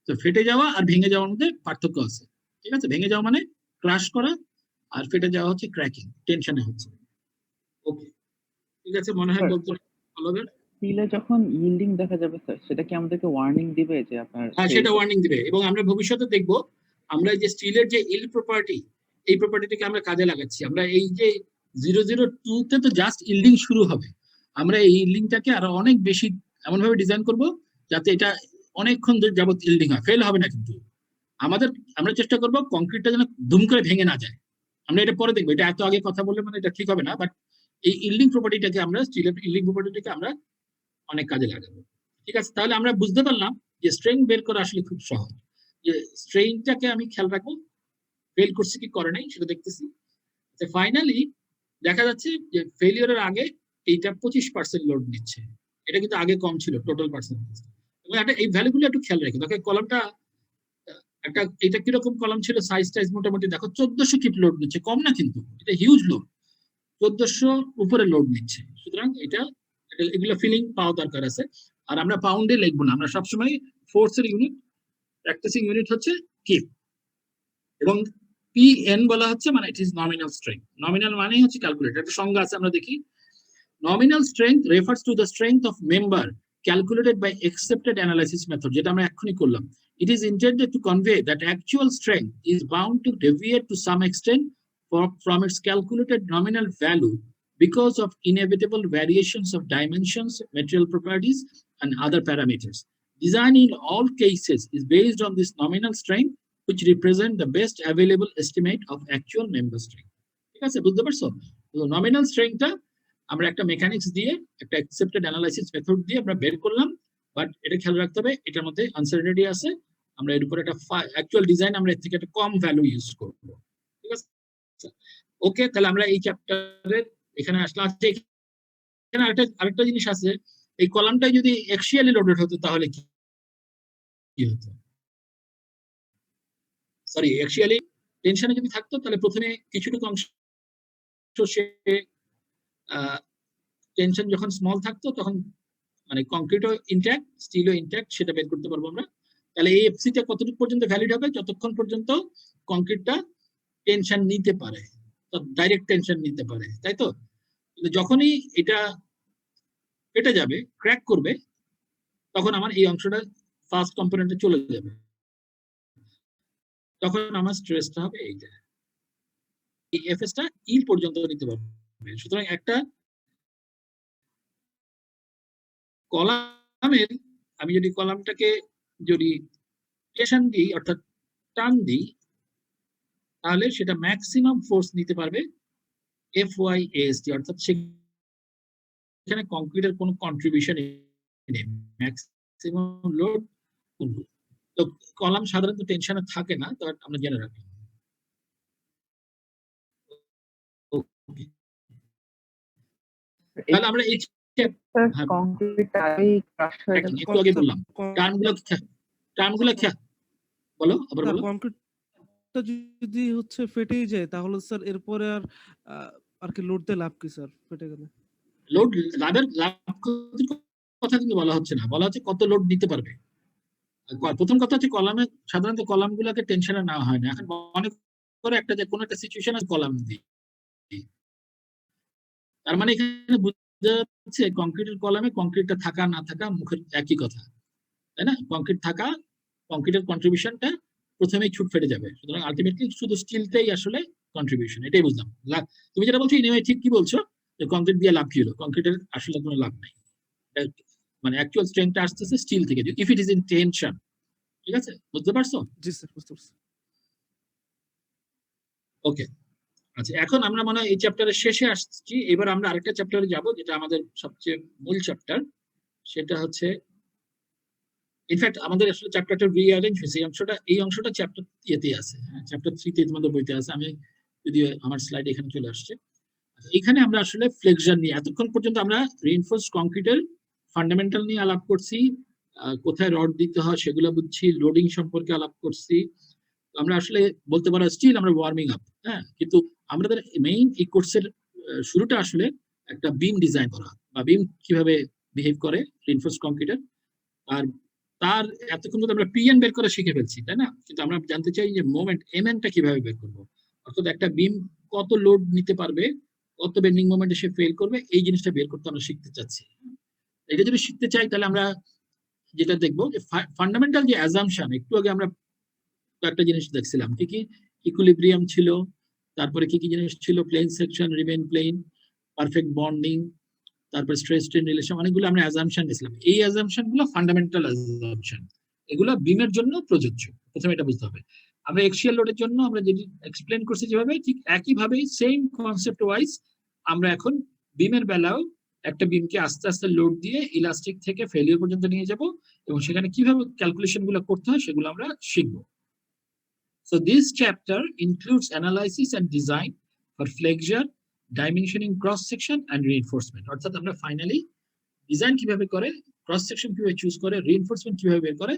তো ফেটে যাওয়া আর ভেঙে যাওয়ার মধ্যে পার্থক্য আছে, ঠিক আছে? ভেঙে যাওয়া মানে ক্রাশ করা, আর ফেটে যাওয়া হচ্ছে ক্র্যাকিং, টেনশনে হচ্ছে। ওকে, ঠিক আছে, মনে হয় বলতে ভালো হবে। স্টিলে যখন ইল্ডিং দেখা যাবে স্যার, সেটা কি আমাদেরকে ওয়ার্নিং দিবে যে আপনার? হ্যাঁ, সেটা ওয়ার্নিং দিবে। এবং আমরা ভবিষ্যতে দেখব, আমরা যে স্টিলের যে ইল্ড প্রপার্টি, এই প্রপার্টিটাকে আমরা কাজে লাগাচ্ছি। আমরা এই যে 002 তো জাস্ট ইল্ডিং শুরু হবে, আমরা এই ইল্ডিংটাকে আরো অনেক বেশি এমন ভাবে ডিজাইন করব যাতে এটা অনেকক্ষণ যাবত ইল্ডিং হয়, ফেল হবে না। কিন্তু আমরা চেষ্টা করব কংক্রিটটা যেন দুম করে ভেঙে না যায়। আমরা এটা পরে দেখবো, এটা এত আগে কথা বললে মানে এটা ঠিক হবে না, বাট এই ইল্ডিং প্রপার্টিটাকে আমরা, স্টিলের ইল্ডিং প্রপার্টিটাকে আমরা অনেক কাজে লাগাবো। ঠিক আছে, তাহলে আমরা বুঝতে পারলাম যে স্ট্রেইন বের করা আসলে খুব সহজ। যে স্ট্রেইনটাকে আমি খেয়াল রাখবো, ফেল করছে কি করে নাই সেটা দেখতেছি। ফাইনালি দেখা যাচ্ছে যে ফেলিওরের আগে এইটা 25% লোড নিচ্ছে, এটা কিন্তু আগে কম ছিল টোটাল পার্সেন্টেজ। এবং একটা এই ভ্যালুগুলো একটু খেয়াল রেখে দেখো, কলামটা একটা, এটা কিরকম কলাম ছিল, সাইজ টাইজ মোটামুটি দেখো 1400 কিপ লোড নিচ্ছে, কম না কিন্তু, এটা হিউজ লোড, 1400 উপরে লোড নিচ্ছে। সুতরাং এগুলো ফিলিং পাওয়া দরকার আছে। আর আমরা পাউন্ডে লিখবো না, আমরা সবসময় ফোর্সের ইউনিট, প্র্যাকটিসিং ইউনিট হচ্ছে কিপ। এবং পিএন বলা হচ্ছে মানে it is nominal strength. Nominal মানেই হচ্ছে ক্যালকুলেট, একটা সংজ্ঞা আছে, আমরা দেখি। Nominal strength refers to the strength of member calculated by accepted analysis method, যেটা আমরা এক্ষুনি করলাম। It is intended to convey that actual strength is bound to deviate to some extent from its calculated nominal value because of inevitable variations of dimensions, material properties, and other parameters. Design in all cases is based on this nominal strength, which represent the best available estimate of actual member strength. ঠিক আছে, বুঝতে পারছো? Nominal স্ট্রেংথটা আমরা একটা mechanics দিয়ে, একটা accepted analysis method দিয়ে আমরা বের করলাম, বাট এটা খেয়াল রাখতে হবে এটার মধ্যে আনসার্টেনিটি আছে। আমরা এর উপর একটা অ্যাকচুয়াল ডিজাইন, আমরা এর থেকে একটা কম ভ্যালু ইউজ করব। ঠিক আছে, ওকে, তাহলে আমরা এই চ্যাপ্টারের এখানে আসলাম। এখানে আরেকটা জিনিস আছে, এই কলামটা যদি এক্সিয়ালি লোডেড হতো তাহলে কি হতো? সরি, এক্সিয়ালি টেনশনে যদি থাকতো তাহলে প্রথমে কিছুটুকু অংশ সে টেনশন যখন স্মল থাকতো তখন মানে কংক্রিটও ইনট্যাক্ট, স্টিলও ইনট্যাক্ট, সেটা বের করতে পারবো আমরা। তাহলে এই এফসিটা কতটুকু পর্যন্ত ভ্যালিড হবে? যতক্ষণ পর্যন্ত কংক্রিটটা টেনশন নিতে পারে, ডাইরেক্ট টেনশন নিতে পারে, তাই তো? যখনই এটা কেটে যাবে, ক্র্যাক করবে, তখন আমার এই অংশটা ফার্স্ট কম্পোনেন্টে চলে যাবে, তখন আমার স্ট্রেসটা হবে এইটা, এই এফএসটা ই পর্যন্ত নিতে পারবে। সুতরাং একটা কলামের আমি যদি কলামটাকে যদি টেনশন দিই অর্থাৎ টান দিই, তাহলে সেটা ম্যাক্সিমাম ফোর্স নিতে পারবে FYAST, অর্থাৎ সেখানে কংক্রিটের কোনো কন্ট্রিবিউশন নেই, ম্যাক্সিমাম লোড। তো কলাম সাধারণত টেনশনে থাকে না, তো আমরা জেনে রাখি। তাহলে আমরা এই হ্যাঁ, কংক্রিট আগেই ক্রাশ হয়ে গেছে। একটু আগে বললাম টার্মগুলো বলো, আবার বলো। কংক্রিটটা যদি হচ্ছে ফেটেই যায় তাহলে স্যার এরপরে আর কি লোড দিয়ে লাভ কি স্যার ফেটে গেলে? লোড লাভ ক্ষতির কথা কিন্তু বলা হচ্ছে না, বলা হচ্ছে কত লোড নিতে পারবে। প্রথম কথা হচ্ছে কলামে সাধারণত কলামগুলোকে টেনশনে নেওয়া হয় না। এখন মনে করে একটা যে কোনো একটা সিচুয়েশনে কলাম দিই, তার মানে এখানে বোঝা যাচ্ছে কংক্রিটের কলামে কংক্রিটটা থাকা না থাকা মুখের একই কথা, তাই না? কংক্রিট থাকা, কংক্রিটের কন্ট্রিবিউশনটা প্রথমেই ছুট ফেটে যাবে। সুতরাং আলটিমেটলি শুধু স্টিলটাই আসলে কন্ট্রিবিউশন, এটাই বুঝলাম। তুমি যেটা বলছো ইনিমে ঠিক কি বলছো, যে কংক্রিট দিয়ে লাভ কি হলো? কংক্রিটের আসলে কোনো লাভ নাই, মানে অ্যাকচুয়াল স্ট্রেংথটা আসতেছে স্টিল থেকে, if it is in tension. ঠিক আছে, বুঝতে পারছো? জি স্যার, বুঝতে পারছি। ওকে, আচ্ছা, এখন আমরা মনে হয় এই চ্যাপ্টারের শেষে আসছি। এবার আমরা আরেকটা চ্যাপ্টারে যাব, যেটা আমাদের সবচেয়ে মূল চ্যাপ্টার। সেটা হচ্ছে ইনফ্যাক্ট আমাদের আসলে চ্যাপ্টারটা রিঅ্যারেঞ্জ হয়েছে, এই অংশটা চ্যাপ্টার ইয়েতে আছে, চ্যাপ্টার 3 তে তোমাদের বইতে আছে। আমি যদি আমার স্লাইড এখানে চলে আসছে, এখানে আমরা আসলে ফ্লেক্সন নিয়ে এতক্ষণ পর্যন্ত আমরা রিইনফোর্সড কংক্রিটের ফান্ডামেন্টাল নিয়ে আলাপ করছি, কোথায় রড দিতে হয় সেগুলো বুঝছি, লোডিং সম্পর্কে আলাপ করছি। আমরা আসলে বলতে পারো স্টিল আমরা ওয়ার্মিং আপ, কিন্তু আমাদের মেইন এই কোর্সের শুরুটা আসলে একটা বিম ডিজাইন করা, বা বিম কিভাবে বিহেভ করে রিইনফোর্সড কংক্রিটের। আর তার এতক্ষণ তো আমরা পিএন বের করে শিখে ফেলছি, তাই না? কিন্তু আমরা জানতে চাই যে মোমেন্ট এমএনটা কিভাবে বের করবো, অর্থাৎ একটা বিম কত লোড নিতে পারবে, কত বেন্ডিং মোমেন্টে সে ফেল করবে, এই জিনিসটা বের করতে আমরা শিখতে চাচ্ছি। এটা যদি শিখতে চাই তাহলে আমরা যেটা দেখবো যে ফান্ডামেন্টাল যে অ্যাজাম্পশন, একটু আগে আমরা একটা জিনিস দেখছিলাম, কি কি ইকুইলিব্রিয়াম ছিল, তারপরে কি কি জিনিস ছিল, plane section, remain plane, perfect bonding, তারপরে স্ট্রেস স্ট্রেন রিলেশন, অনেকগুলো আমরা অ্যাজাম্পশন দিয়েছিলাম। এই অ্যাজাম্পশন গুলো ফান্ডামেন্টাল অ্যাজাম্পশন, এগুলো বিমের জন্য প্রযোজ্য। প্রথমে এটা বুঝতে হবে। আমরা এক্সিয়াল লোডের জন্য আমরা যেটি এক্সপ্লেন করছি যেভাবে, ঠিক একইভাবে সেম কনসেপ্ট ওয়াইজ আমরা এখন বিমের বেলাও একটা বিমকে আস্তে আস্তে লোড দিয়ে ইলাস্টিক থেকে ফেলিওর পর্যন্ত নিয়ে যাব, এবং সেখানে কিভাবে ক্যালকুলেশন গুলো করতে হয় সেগুলো আমরা শিখবো। So this chapter includes analysis and design for flexure, dimensioning cross section and reinforcement. অর্থাৎ আমরা ফাইনালি ডিজাইন কিভাবে করে, ক্রস সেকশন কিভাবে চুজ করে, রিইনফোর্সমেন্ট কিভাবে বের করে,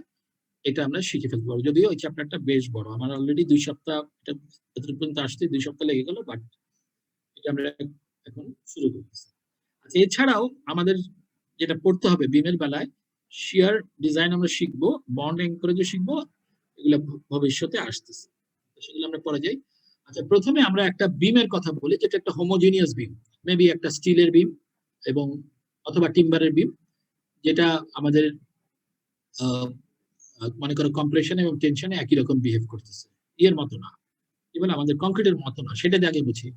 এটা আমরা শিখে ফেলতে পারবো। যদিও এই চ্যাপ্টারটা বেশ বড়, আমার অলরেডি 2 সপ্তাহ এটা পর্যন্ত আসতে 2 সপ্তাহ লেগে গেল, বাট এটা আমরা এখন শুরু করতেছি। আচ্ছা, এছাড়াও আমাদের যেটা পড়তে হবে বিমের বেলায়, শিয়ার ডিজাইন আমরা শিখবো, বন্ড এনকারেজও শিখবো, এগুলো ভবিষ্যতে আসতেছে, সেগুলো আমরা পরে যাই। আচ্ছা, প্রথমে আমরা একটা বিমের কথা বলি, যেটা একটা হোমোজিনিয়াস বিম, মেবি একটা স্টিলের বিম এবং অথবা টিম্বারের বিম, যেটা আমাদের মনে করো কম্প্রেশন এবং টেনশনে একই রকম বিহেভ করতেছে, এর মতো না, ইভেন আমাদের কংক্রিটের মতো না, সেটা আগে বুঝি।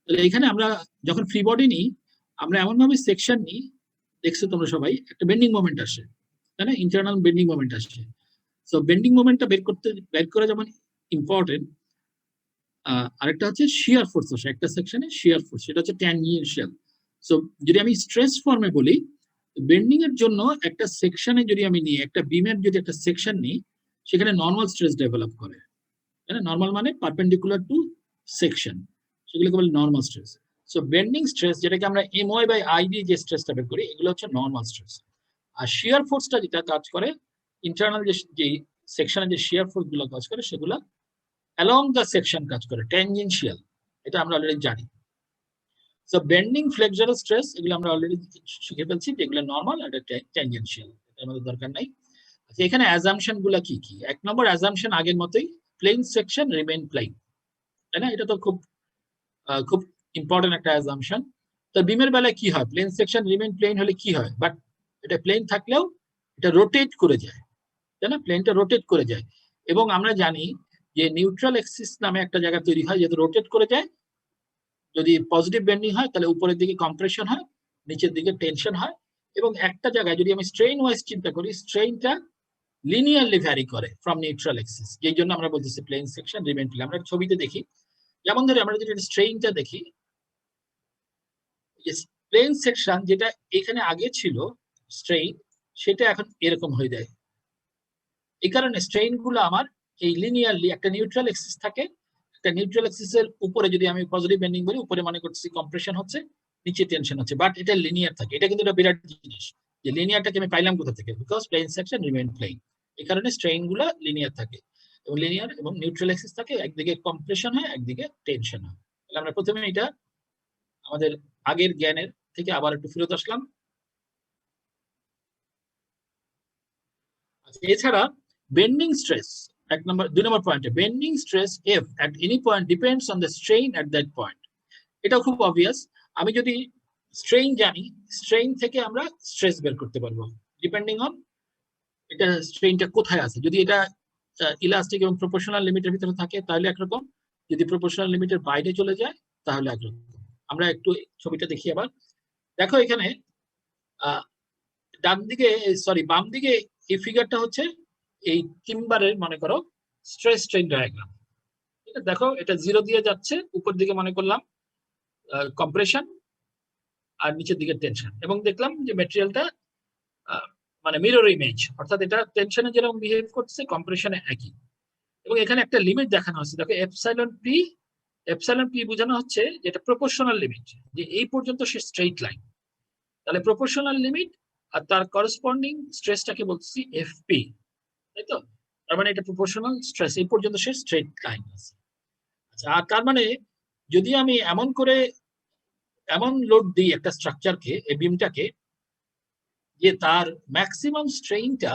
তাহলে এখানে আমরা যখন ফ্রি বডি নিই, আমরা এমন ভাবে সেকশন নিই, দেখছো তোমরা সবাই, একটা বেন্ডিং মোমেন্ট আসে, তাই না? ইন্টারনাল বেন্ডিং মোমেন্ট আসে। সো বেন্ডিং মোমেন্টটা বের করা যেমন ইম্পর্টেন্ট, আরেকটা হচ্ছে শিয়ার ফোর্স আসে একটা সেকশনে, শিয়ার ফোর্স, সেটা হচ্ছে ট্যানজেনশিয়াল। সো যদি আমি স্ট্রেস ফর্মে বলি, বেন্ডিং এর জন্য একটা সেকশনে যদি আমি নিই, একটা বিমের যদি একটা সেকশন নিই, সেখানে নর্মাল স্ট্রেস ডেভেলপ করে, তাই না? নর্মাল মানে পারপেন্ডিকুলার টু সেকশন, সেগুলোকে বলে normal stress. So bending stress, যেটাকে আমরা MY/I দিয়ে যে স্ট্রেসটা বের করি, এগুলো হচ্ছে নর্মাল স্ট্রেস। আর শিয়ার ফোর্সটা যেটা কাজ করে, ইন্টারনাল যে সেকশনে যে শিয়ার ফোর্স গুলো কাজ করে, সেগুলো অ্যালং দ্য সেকশন কাজ করে, ট্যানজেনশিয়াল, এটা আমরা অলরেডি জানি। সো বেন্ডিং, ফ্লেক্সুরাল স্ট্রেস, এগুলো আমরা অলরেডি শিখে ফেলছি, যেগুলো নর্মাল আর ট্যানজেনশিয়াল, এটা আমাদের দরকার নাই। আচ্ছা, এখানে অ্যাজাম্পশন গুলো কি কি? 1 নম্বর অ্যাজাম্পশন আগের মতোই, প্লেন সেকশন রিমেইন প্লেন, তাই না? এটা তো খুব ইম্পর্টেন্ট একটা অ্যাজাম্পশন। তো বিমের বেলায় কি হয়, প্লেন সেকশন রিমেইন প্লেন হলে কি হয়, বাট এটা প্লেন থাকলেও এটা রোটেট করে যায়, তাই না? প্লেনটা রোটেট করে যায়, এবং আমরা জানি যে নিউট্রাল এক্সিস নামে একটা জায়গা তৈরি হয়, যেটা রোটেট করে যায়। যদি পজিটিভ বেন্ডিং হয় তাহলে উপরের দিকে কম্প্রেশন হয়, নিচের দিকে টেনশন হয়, এবং একটা জায়গায় যদি আমি স্ট্রেইন ওয়াইজ চিন্তা করি, স্ট্রেইনটা লিনিয়ারলি ভ্যারি করে ফ্রম নিউট্রাল এক্সিস, যেই জন্য আমরা বলতেছি প্লেন সেকশন রিমেইন প্লেন। আমরা ছবিতে দেখি, যেমন ধরে আমরা যদি স্ট্রেইনটা দেখি, প্লেন সেকশন যেটা এখানে আগে ছিল স্ট্রেইন, সেটা এখন এরকম হয়ে যায়। এই কারণে স্ট্রেইন গুলো আমার এই লিনিয়ারলি একটা নিউট্রাল এক্সিস থাকে, একটা নিউট্রাল এক্সিসের উপরে যদি আমি পজিটিভ বেন্ডিং বলি, উপরে মনে করছি কম্প্রেশন হচ্ছে, নিচে টেনশন হচ্ছে, বাট এটা লিনিয়ার থাকে। এটা কিন্তু একটা বিরাট জিনিস যে লিনিয়ারটাকে আমি পাইলাম কোথা থেকে, because plane section remain plane. এই কারণে স্ট্রেইন গুলো লিনিয়ার থাকে এবং লিনিয়ার এবং নিউট্রাল এক্সিস থাকে, একদিকে কম্প্রেশন হয় একদিকে টেনশন হয়। তাহলে আমরা প্রথমে এটা আমাদের আগের জ্ঞানের থেকে আবার একটু ফেরত আসলাম। এছাড়া বেন্ডিং স্ট্রেস, দুই নম্বর পয়েন্টে, bending stress F at any point depends on the strain at that point. এটাও খুব অবভিয়াস। আমি যদি স্ট্রেইন জানি, স্ট্রেইন থেকে আমরা স্ট্রেস বের করতে পারবো ডিপেন্ডিং অন এটা স্ট্রেইনটা কোথায় আছে। যদি এটা ইলাস্টিক এবং প্রপোর্শনাল লিমিটের ভিতরে থাকে তাহলে একরকম, যদি প্রপোর্শনাল লিমিটের বাইরে চলে যায় তাহলে একরকম। আমরা একটু ছবিটা দেখি আবার। দেখো এখানে ডান দিকে, সরি বাম দিকে এই ফিগারটা হচ্ছে এই টিম্বারের মনে করো স্ট্রেস স্ট্রেইন ডায়াগ্রাম। ঠিক আছে, দেখো এটা 0 দিয়ে যাচ্ছে, উপর দিকে মনে করলাম কম্প্রেশন আর নিচের দিকে টেনশন, এবং দেখলাম যে ম্যাটেরিয়ালটা মানে মিরর ইমেজ, অর্থাৎ এটা টেনশনে যেরকম বিহেভ করছে কম্প্রেশনে একই। এবং এখানে একটা লিমিট দেখানো হচ্ছে, দেখো এপসাইলন পি বোঝানো হচ্ছে যেটা প্রপোর্শনাল লিমিট, যে এই পর্যন্ত সে স্ট্রেইট লাইন। তাহলে প্রপোর্শনাল লিমিট আর তার করসপন্ডিং স্ট্রেসটাকে বলছি এফপি, তাই তো? তার মানে এটা প্রপোর্শনাল স্ট্রেস, এই পর্যন্ত সে স্ট্রেইট লাইন আছে। আচ্ছা, আর তার মানে যদি আমি এমন লোড দিই একটা স্ট্রাকচারকে, এই বিমটাকে, যে তার ম্যাক্সিমাম স্ট্রেইনটা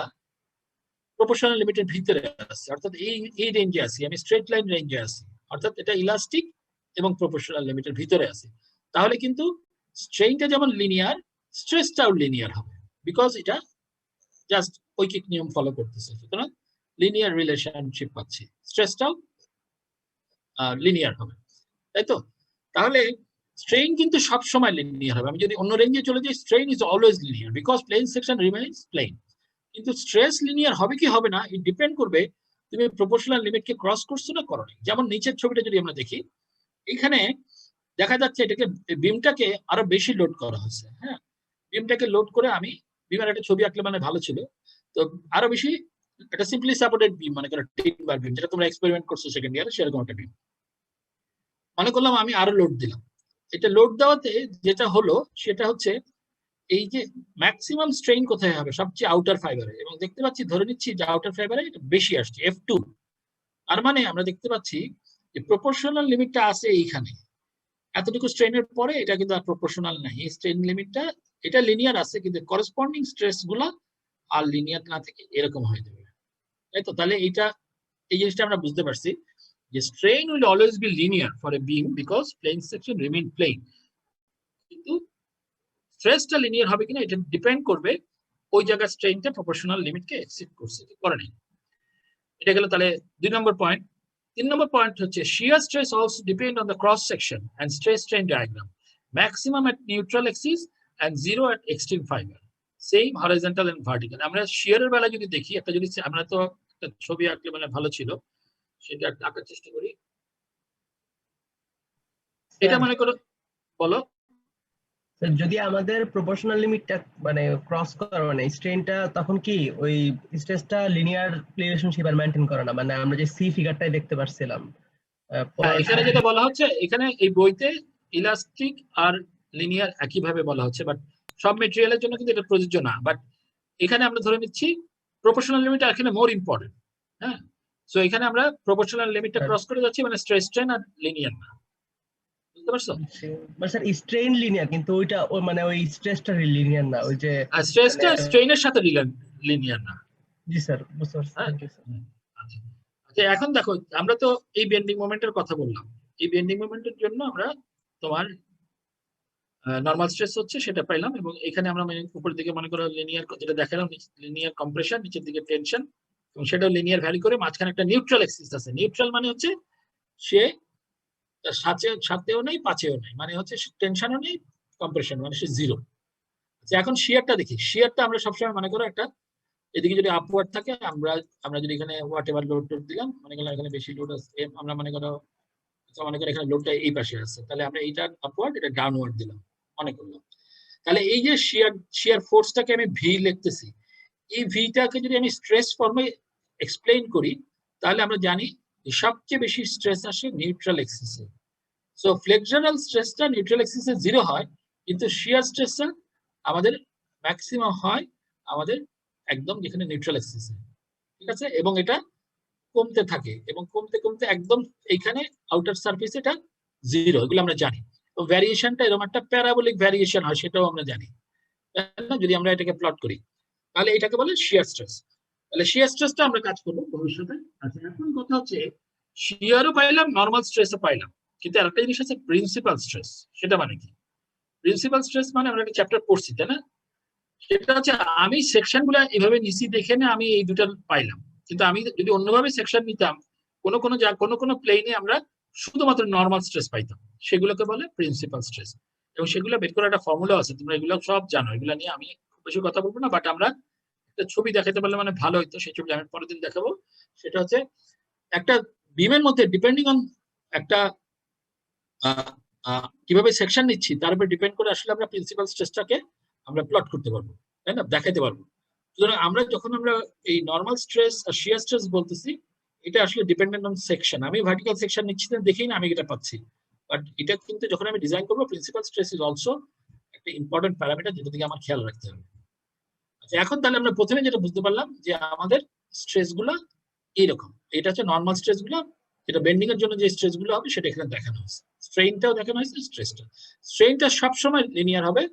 প্রপোর্শনাল লিমিটের ভিতরে আছে, অর্থাৎ এই রেঞ্জে আছি আমি, স্ট্রেট লাইন রেঞ্জে আছি, অর্থাৎ এটা ইলাস্টিক এবং প্রপোর্শনাল লিমিটের ভিতরে আছে, তাহলে কিন্তু স্ট্রেইনটা যেমন লিনিয়ার, স্ট্রেসটাও লিনিয়ার হবে, বিকজ এটা জাস্ট ঐকিক নিয়ম ফলো করতেছে। সুতরাং লিনিয়ার রিলেশনশিপ পাচ্ছি, স্ট্রেসটাও লিনিয়ার হবে, তাই তো? তাহলে স্ট্রেইন কিন্তু সব সময় লিনিয়ার হবে। আমি যদি অন্য রেঞ্জে চলে যাই, strain is always linear because plane section remains plane. কিন্তু স্ট্রেস লিনিয়ার হবে কি হবে না, ইট ডিপেন্ড করবে তুমি প্রপোর্শনাল লিমিটকে ক্রস করছো না করো নি। যেমন নিচের ছবিটা যদি আমরা দেখি, এখানে দেখা যাচ্ছে এটাকে বিমটাকে আরো বেশি লোড করা হয়েছে। হ্যাঁ, বিমটাকে লোড করে আমি বিমের একটা ছবি আঁকলে মানে ভালো ছিল, তো আরো বেশি একটা সিম্পলি সাপোর্টেড বিম, মানে করো টিম্বার বিম, যেটা তোমরা এক্সপেরিমেন্ট করছো সেকেন্ড ইয়ারে, সেরকম একটা বিম মনে করলাম, আমি আরো লোড দিলাম। এটা লোড দেওয়াতে যেটা হলো সেটা হচ্ছে এই যে ম্যাক্সিমাম স্ট্রেইন কোথায় হবে, সবচেয়ে আউটার ফাইবারে, এবং দেখতে পাচ্ছি, ধরে নিচ্ছি যে আউটার ফাইবারে বেশি আসছে F2। তার মানে আমরা দেখতে পাচ্ছি যে প্রপোর্শনাল লিমিটটা আছে এইখানে, এতটুকু স্ট্রেইনের পরে এটা কিন্তু আর প্রপোর্শনাল নাই। এই স্ট্রেইন লিমিটটা এটা লিনিয়ার আছে, কিন্তু করসপন্ডিং স্ট্রেস গুলো আর লিনিয়ার না থেকে এরকম হয়ে যাবে, তাই তো? তাহলে এই জিনিসটা আমরা বুঝতে পারছি যে strain will always be linear for a beam because plane section remain plane, কিন্তু স্ট্রেসটা লিনিয়ার হবে কিনা এটা ডিপেন্ড করবে ওই জায়গায় স্ট্রেইনটা প্রপোর্শনাল লিমিটকে এক্সিড করছে কি করে নাই। এটা গেল তাহলে 2 নম্বর পয়েন্ট। 3 নম্বর পয়েন্ট হচ্ছে shear stress also depend on the cross section and stress strain diagram, maximum at neutral axis and zero at extreme fiber, same horizontal and vertical. আমরা শিয়ারের বেলা যদি দেখি, একটা যদি আমরা তো একটা ছবি আঁকলে মানে ভালো ছিল, সেটা আঁকার চেষ্টা করি। এটা মনে করো, বলো। যদি আমাদের প্রপোর্শনাল লিমিটটা মানে ক্রস করে, মানে স্ট্রেনটা, তখন কি ওই স্ট্রেসটা লিনিয়ার রিলেশনশিপ আর মেইনটেইন করে না, মানে আমরা যে সি ফিগারটাই দেখতে পারছিলাম। এখানে যেটা বলা হচ্ছে, এখানে এই বইতে ইলাস্টিক আর লিনিয়ার একই ভাবে বলা হচ্ছে, বাট সব মেটেরিয়ালের জন্য কিন্তু এটা প্রযোজ্য না। বাট এখানে আমরা ধরে নিচ্ছি প্রপোর্শনাল লিমিট এখানে মোর ইম্পর্টেন্ট। হ্যাঁ, সো এখানে আমরা প্রপোর্শনাল লিমিটটা ক্রস করে যাচ্ছি, মানে স্ট্রেস স্ট্রেন আর লিনিয়ার না, বুঝতে পারছো? মানে স্যার স্ট্রেন লিনিয়ার, কিন্তু ওইটা ওই মানে ওই স্ট্রেসটা লিনিয়ার না, ওই যে স্ট্রেসটা স্ট্রেইনের সাথে লিনিয়ার না। জি স্যার, বুঝতে পারছি। হ্যাঁ, থ্যাংক ইউ স্যার। আচ্ছা, এখন দেখো, আমরা তো এই বেন্ডিং মোমেন্টের কথা বললাম। এই বেন্ডিং মোমেন্টের জন্য আমরা তোমার নরমাল স্ট্রেস হচ্ছে সেটা পাইলাম, এবং এখানে আমরা উপরের দিকে মনে করো লিনিয়ার, যেটা দেখালাম লিনিয়ার কম্প্রেশন, নিচের দিকে টেনশন, এবং সেটাও লিনিয়ার ভ্যারি করে। মাঝখানে একটা নিউট্রাল এক্সিস আছে। নিউট্রাল মানে হচ্ছে সে সাথেও নেই পাঁচেও নেই, মানে হচ্ছে টেনশনও নেই কম্প্রেশন, মানে সে জিরো। আচ্ছা, এখন শিয়ারটা দেখি। শিয়ারটা আমরা সবসময় মনে করো একটা এদিকে যদি আপওয়ার্ড থাকে, আমরা যদি এখানে হোয়াট এভার লোড দিলাম, মনে করলাম এখানে বেশি লোড আছে, আমরা মনে করো এখানে লোডটা এই পাশে আছে, তাহলে আমরা এইটা আপওয়ার্ড, এটা ডাউনওয়ার্ড দিলাম মনে করলাম। তাহলে এই যে শিয়ার ফোর্সটাকে আমি ভি লিখতেছি, এই ভিটাকে যদি আমি স্ট্রেস ফর্মে এক্সপ্লেইন করি, তাহলে আমরা জানি যে সবচেয়ে বেশি স্ট্রেস আসে নিউট্রাল এক্সিসে। সো ফ্লেক্সরাল স্ট্রেসটা নিউট্রাল এক্সিসে 0 হয়, কিন্তু শিয়ার স্ট্রেসটা আমাদের ম্যাক্সিমাম হয় আমাদের একদম যেখানে নিউট্রাল এক্সিসে, ঠিক আছে? এবং এটা কমতে থাকে এবং কমতে কমতে একদম এইখানে আউটার সারফেসে এটা 0, এগুলো আমরা জানি। তো ভ্যারিয়েশনটা এরকম একটা প্যারাবোলিক ভ্যারিয়েশন হয়, সেটাও আমরা জানি। যদি আমরা এটাকে প্লট করি, তাহলে এটাকে বলে শিয়ার স্ট্রেস। তাহলে শিয়ার স্ট্রেসটা আমরা কাজ করবো ভবিষ্যতে। আচ্ছা, এখন কথা হচ্ছে শিয়ারও পাইলাম, নর্মাল স্ট্রেসও পাইলাম, কিন্তু আরেকটা জিনিস আছে প্রিন্সিপাল স্ট্রেস। সেটা মানে কি? প্রিন্সিপাল স্ট্রেস মানে আমরা একটা চ্যাপ্টার পড়ছি, তাই না? সেটা হচ্ছে আমি সেকশন গুলা এইভাবে নিচে দেখে না আমি এই দুটো পাইলাম, কিন্তু আমি যদি অন্যভাবে সেকশন নিতাম, কোনো প্লেনে আমরা শুধুমাত্র নর্মাল স্ট্রেস পাইতাম, সেগুলোকে বলে প্রিন্সিপাল স্ট্রেস। এবং সেগুলো বের করার একটা ফর্মুলা আছে, তোমরা এগুলো সব জানো, এগুলো নিয়ে আমি খুব বেশি কথা বলবো না, বাট আমরা একটা ছবি দেখাতে পারলে মানে ভালো হইতো, সেই ছবি আমি পরের দিন দেখাবো। সেটা হচ্ছে একটা বিমের মধ্যে ডিপেন্ডিং অন একটা কিভাবে সেকশন নিচ্ছি তার উপর ডিপেন্ড করে আসলে আমরা প্রিন্সিপাল স্ট্রেসটাকে আমরা প্লট করতে পারবো, তাই না, দেখাতে পারবো। সুতরাং আমরা যখন আমরা এই নর্মাল স্ট্রেস আর শিয়ার স্ট্রেস বলতেছি, এটা আসলে ডিপেন্ডেন্ট অন সেকশন। আমি ভার্টিক্যাল সেকশন নিচ্ছি না দেখেই না আমি এটা পাচ্ছি, বাট এটা কিন্তু যখন আমি ডিজাইন করবো, প্রিন্সিপাল স্ট্রেস ইজ অলসো একটা ইম্পর্টেন্ট প্যারামিটার, যেটা থেকে আমার খেয়াল রাখতে হবে। আচ্ছা, এখন তাহলে আমরা প্রথমে যেটা বুঝতে পারলাম যে আমাদের স্ট্রেস গুলো এইরকম। এটা হচ্ছে নর্মাল স্ট্রেস গুলো, যেটা বেন্ডিং এর জন্য যে স্ট্রেস গুলো হবে সেটা এখানে দেখানো হয়েছে। স্ট্রেইনটাও দেখানো হয়েছে, স্ট্রেইনটা সবসময় লিনিয়ার হবে,